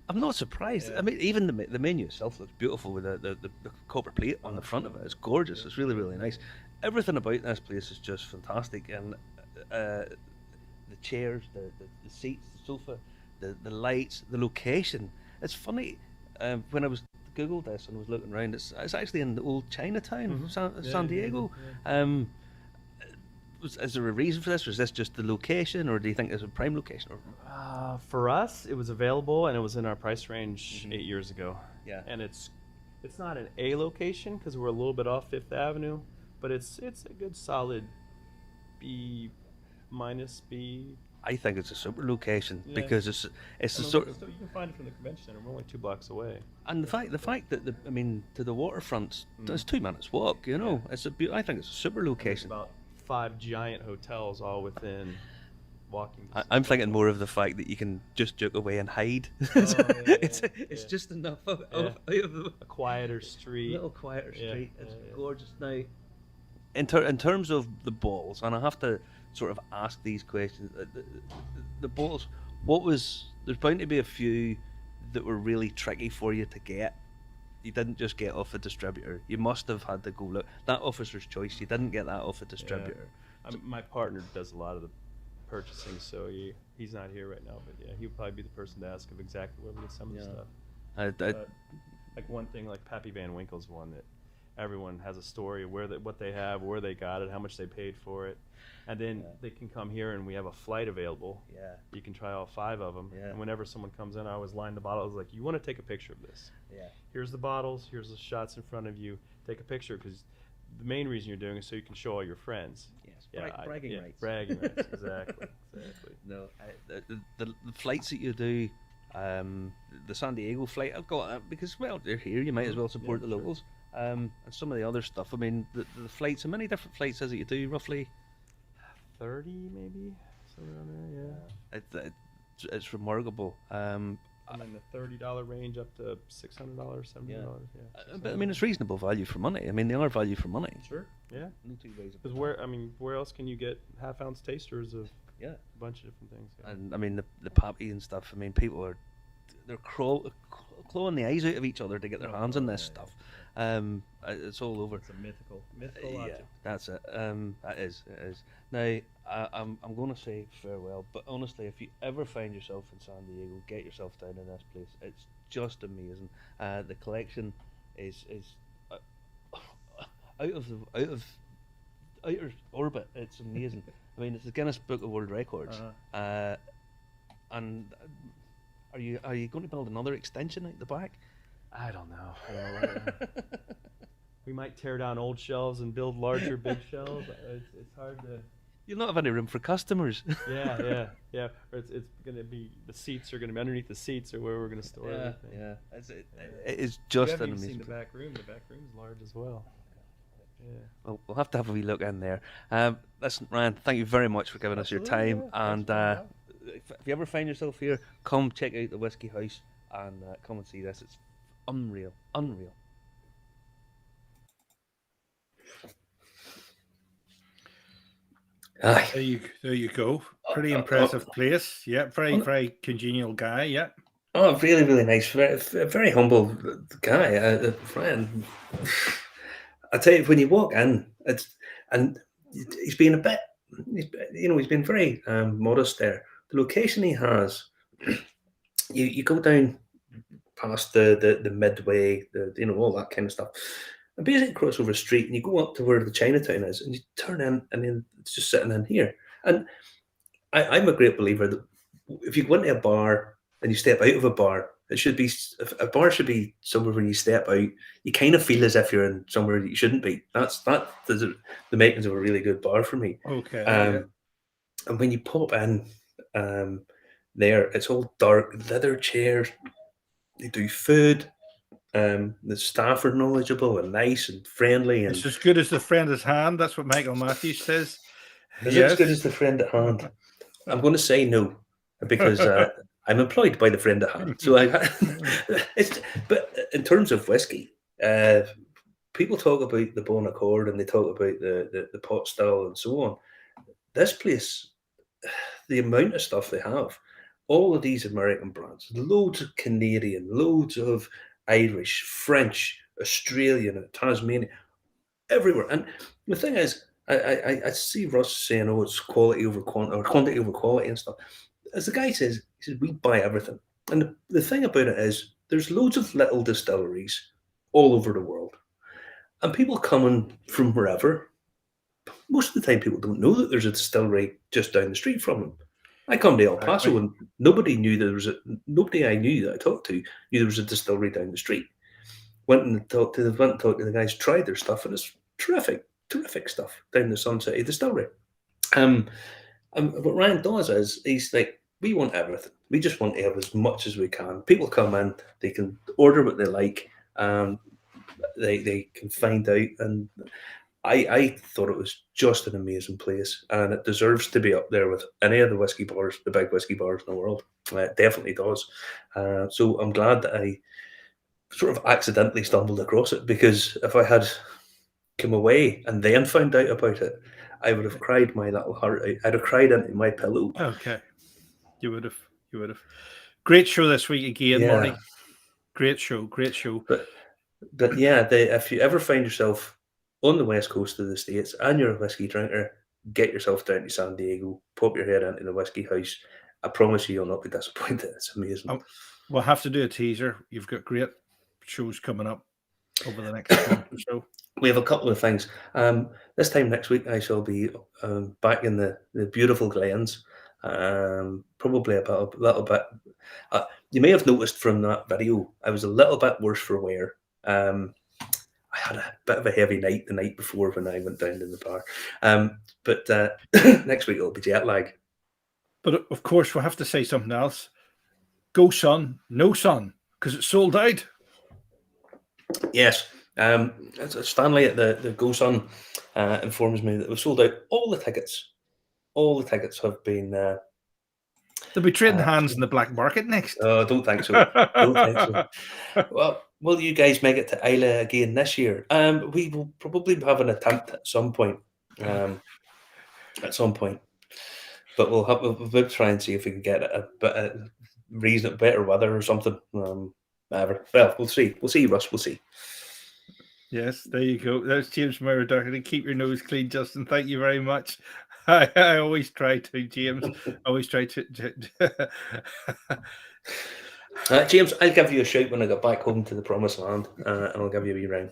I'm not surprised. Yeah. I mean, even the menu itself looks beautiful with the copper plate on the front of it. It's gorgeous. It's really, really nice. Everything about this place is just fantastic. And the chairs, the seats, the sofa, the lights, the location. It's funny, when I was Googled this and was looking around, it's actually in the old Chinatown, San Diego. Yeah. Is there a reason for this, or is this just the location, or do you think it's a prime location? For us, it was available and it was in our price range 8 years ago. Yeah. And it's not an A location because we're a little bit off Fifth Avenue, but it's a good solid B minus B. I think it's a super location Yeah. because it's the sort of, you can find it from the convention center. We're only 2 blocks away. and the fact that to the waterfronts, it's 2 minutes walk. You know, I think it's a super There's location. about 5 giant hotels all within walking distance. I'm thinking more of the fact that you can just jerk away and hide. It's just enough out of the a quieter street. little quieter street. Yeah, It's yeah. gorgeous. Now, in terms of the balls, and I have to sort of ask these questions. The balls, there's bound to be a few that were really tricky for you to get. You didn't just get off a distributor. You must have had to go look. That Officer's Choice, you didn't get that off a distributor. My partner does a lot of the purchasing, so he's not here right now. But yeah, he would probably be the person to ask of exactly where we get some of the stuff. Like one thing, like Pappy Van Winkle's one that everyone has a story of what they have, where they got it, how much they paid for it, and then they can come here and we have a flight available. Yeah. You can try all 5 of them. Yeah. And whenever someone comes in, I always line the bottle. I was like, you want to take a picture of this? Yeah. Here's the bottles. Here's the shots in front of you. Take a picture, because the main reason you're doing it is so you can show all your friends. Yes. Bragging rights. Bragging rights. Exactly. No, the flights that you do, the San Diego flight, I've got that because, well, they're here. You might as well support the locals. And some of the other stuff. I mean, the flights. How many different flights is it you do roughly? 30 maybe, somewhere around there. Yeah. It's remarkable. And then the $30 range up to $600, $700. Yeah. But I mean, it's reasonable value for money. I mean, they are value for money. Sure. Yeah. No two ways Because about where else can you get half-ounce tasters of Yeah. a bunch of different things? Yeah. And I mean, the pappy and stuff. I mean, people they're clawing the eyes out of each other to get their hands on this stuff. It's all over. It's a mythical Yeah, object. that's it. It is. Now, I'm going to say farewell, but honestly, if you ever find yourself in San Diego, get yourself down in this place. It's just amazing. The collection is out of outer orbit. It's amazing. I mean, it's the Guinness Book of World Records. And are you going to build another extension out the back? I don't know. We might tear down old shelves and build larger big shelves. It's hard to. You'll not have any room for customers. Yeah. Or it's going to be, the seats are going to be underneath the seats, or where we're going to store everything. Yeah. It is just You haven't an even seen amazing. the back room. The back room's large as well. Yeah. Well, we'll have to have a wee look in there. Listen, Ryan, thank you very much for giving us your time. And if you ever find yourself here, come check out the Whiskey House and come and see this. It's unreal. Aye. There you go. Pretty impressive place. Yeah, very congenial guy. Yeah. Oh, really, really nice. Very, very humble guy, a friend. I tell you, when you walk in, and he's been a bit, he's been very modest there. The location he has, you go down past the midway, all that kind of stuff, and basically cross over a street, and you go up to where the Chinatown is, and you turn in, and then it's just sitting in here. And I'm a great believer that if you go into a bar and you step out of a bar, it should be a bar should be somewhere where you step out, you kind of feel as if you're in somewhere that you shouldn't be. That's the makings of a really good bar for me. Okay. And when you pop in, there it's all dark leather chairs. They do food. The staff are knowledgeable and nice and friendly, and It's as good as the friend at hand. That's what Michael Matthews says. is it as good as the friend at hand? I'm going to say no because I'm employed by the friend at hand. So but in terms of whiskey, people talk about the Bon Accord and they talk about the pot still and so on. This place, the amount of stuff they have, all of these American brands, loads of Canadian, loads of Irish, French, Australian, Tasmanian, everywhere. And the thing is, I see Russ saying, "Oh, it's quality over quantity, or quantity over quality and stuff." As the guy says, he says we buy everything. And the thing about it is, there's loads of little distilleries all over the world, and people coming from wherever. Most of the time, people don't know that there's a distillery just down the street from them. I come to El Paso, and nobody I knew that I talked to knew there was a distillery down the street. Went and talked to the guys, tried their stuff, and it's terrific stuff down the Sun City Distillery. What Ryan does is he's like, we want everything. We just want to have as much as we can. People come in, they can order what they like, they can find out, and I thought it was just an amazing place, and it deserves to be up there with any of the whiskey bars, the big whiskey bars in the world. It definitely does. So I'm glad that I sort of accidentally stumbled across it, because if I had come away and then found out about it, I would have cried my little heart out. I'd have cried into my pillow. Okay. You would have. Great show this week again, Marty. Great show. But yeah, if you ever find yourself on the west coast of the States and you're a whiskey drinker, get yourself down to San Diego, pop your head into the whiskey house. I promise you'll not be disappointed. It's amazing. We'll have to do a teaser. You've got great shows coming up over the next month or so. We have a couple of things. This time next week, I shall be back in the beautiful Glens. Probably about a little bit. You may have noticed from that video, I was a little bit worse for wear. I had a bit of a heavy night the night before when I went down to the bar. But next week it'll be jet lag. But of course, we'll have to say something else. Go sun, no sun, because it's sold out. Yes. Stanley at the Go Sun informs me that we've sold out all the tickets. All the tickets have been... They'll be trading hands in the black market next. Oh, don't think so. Don't think so. Well, will you guys make it to Islay again this year? We will probably have an attempt at some point. But we'll try and see if we can get a bit reasonable, better weather or something. Whatever. Well, we'll see. We'll see, Russ. We'll see. Yes, there you go. That's James Murdoch. Keep your nose clean, Justin. Thank you very much. I always try to, James. I always try to. James, I'll give you a shout when I get back home to the promised land, and I'll give you a wee round.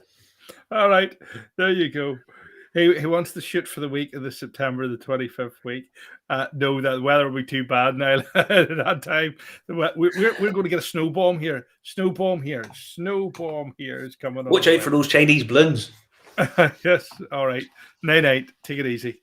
All right, there you go. He wants to shoot for the week of the September the 25th week. No, that weather will be too bad now at that time. We're going to get a snow bomb here. Snow bomb here is coming. Watch out for those Chinese balloons. Yes. All right. Night. Take it easy.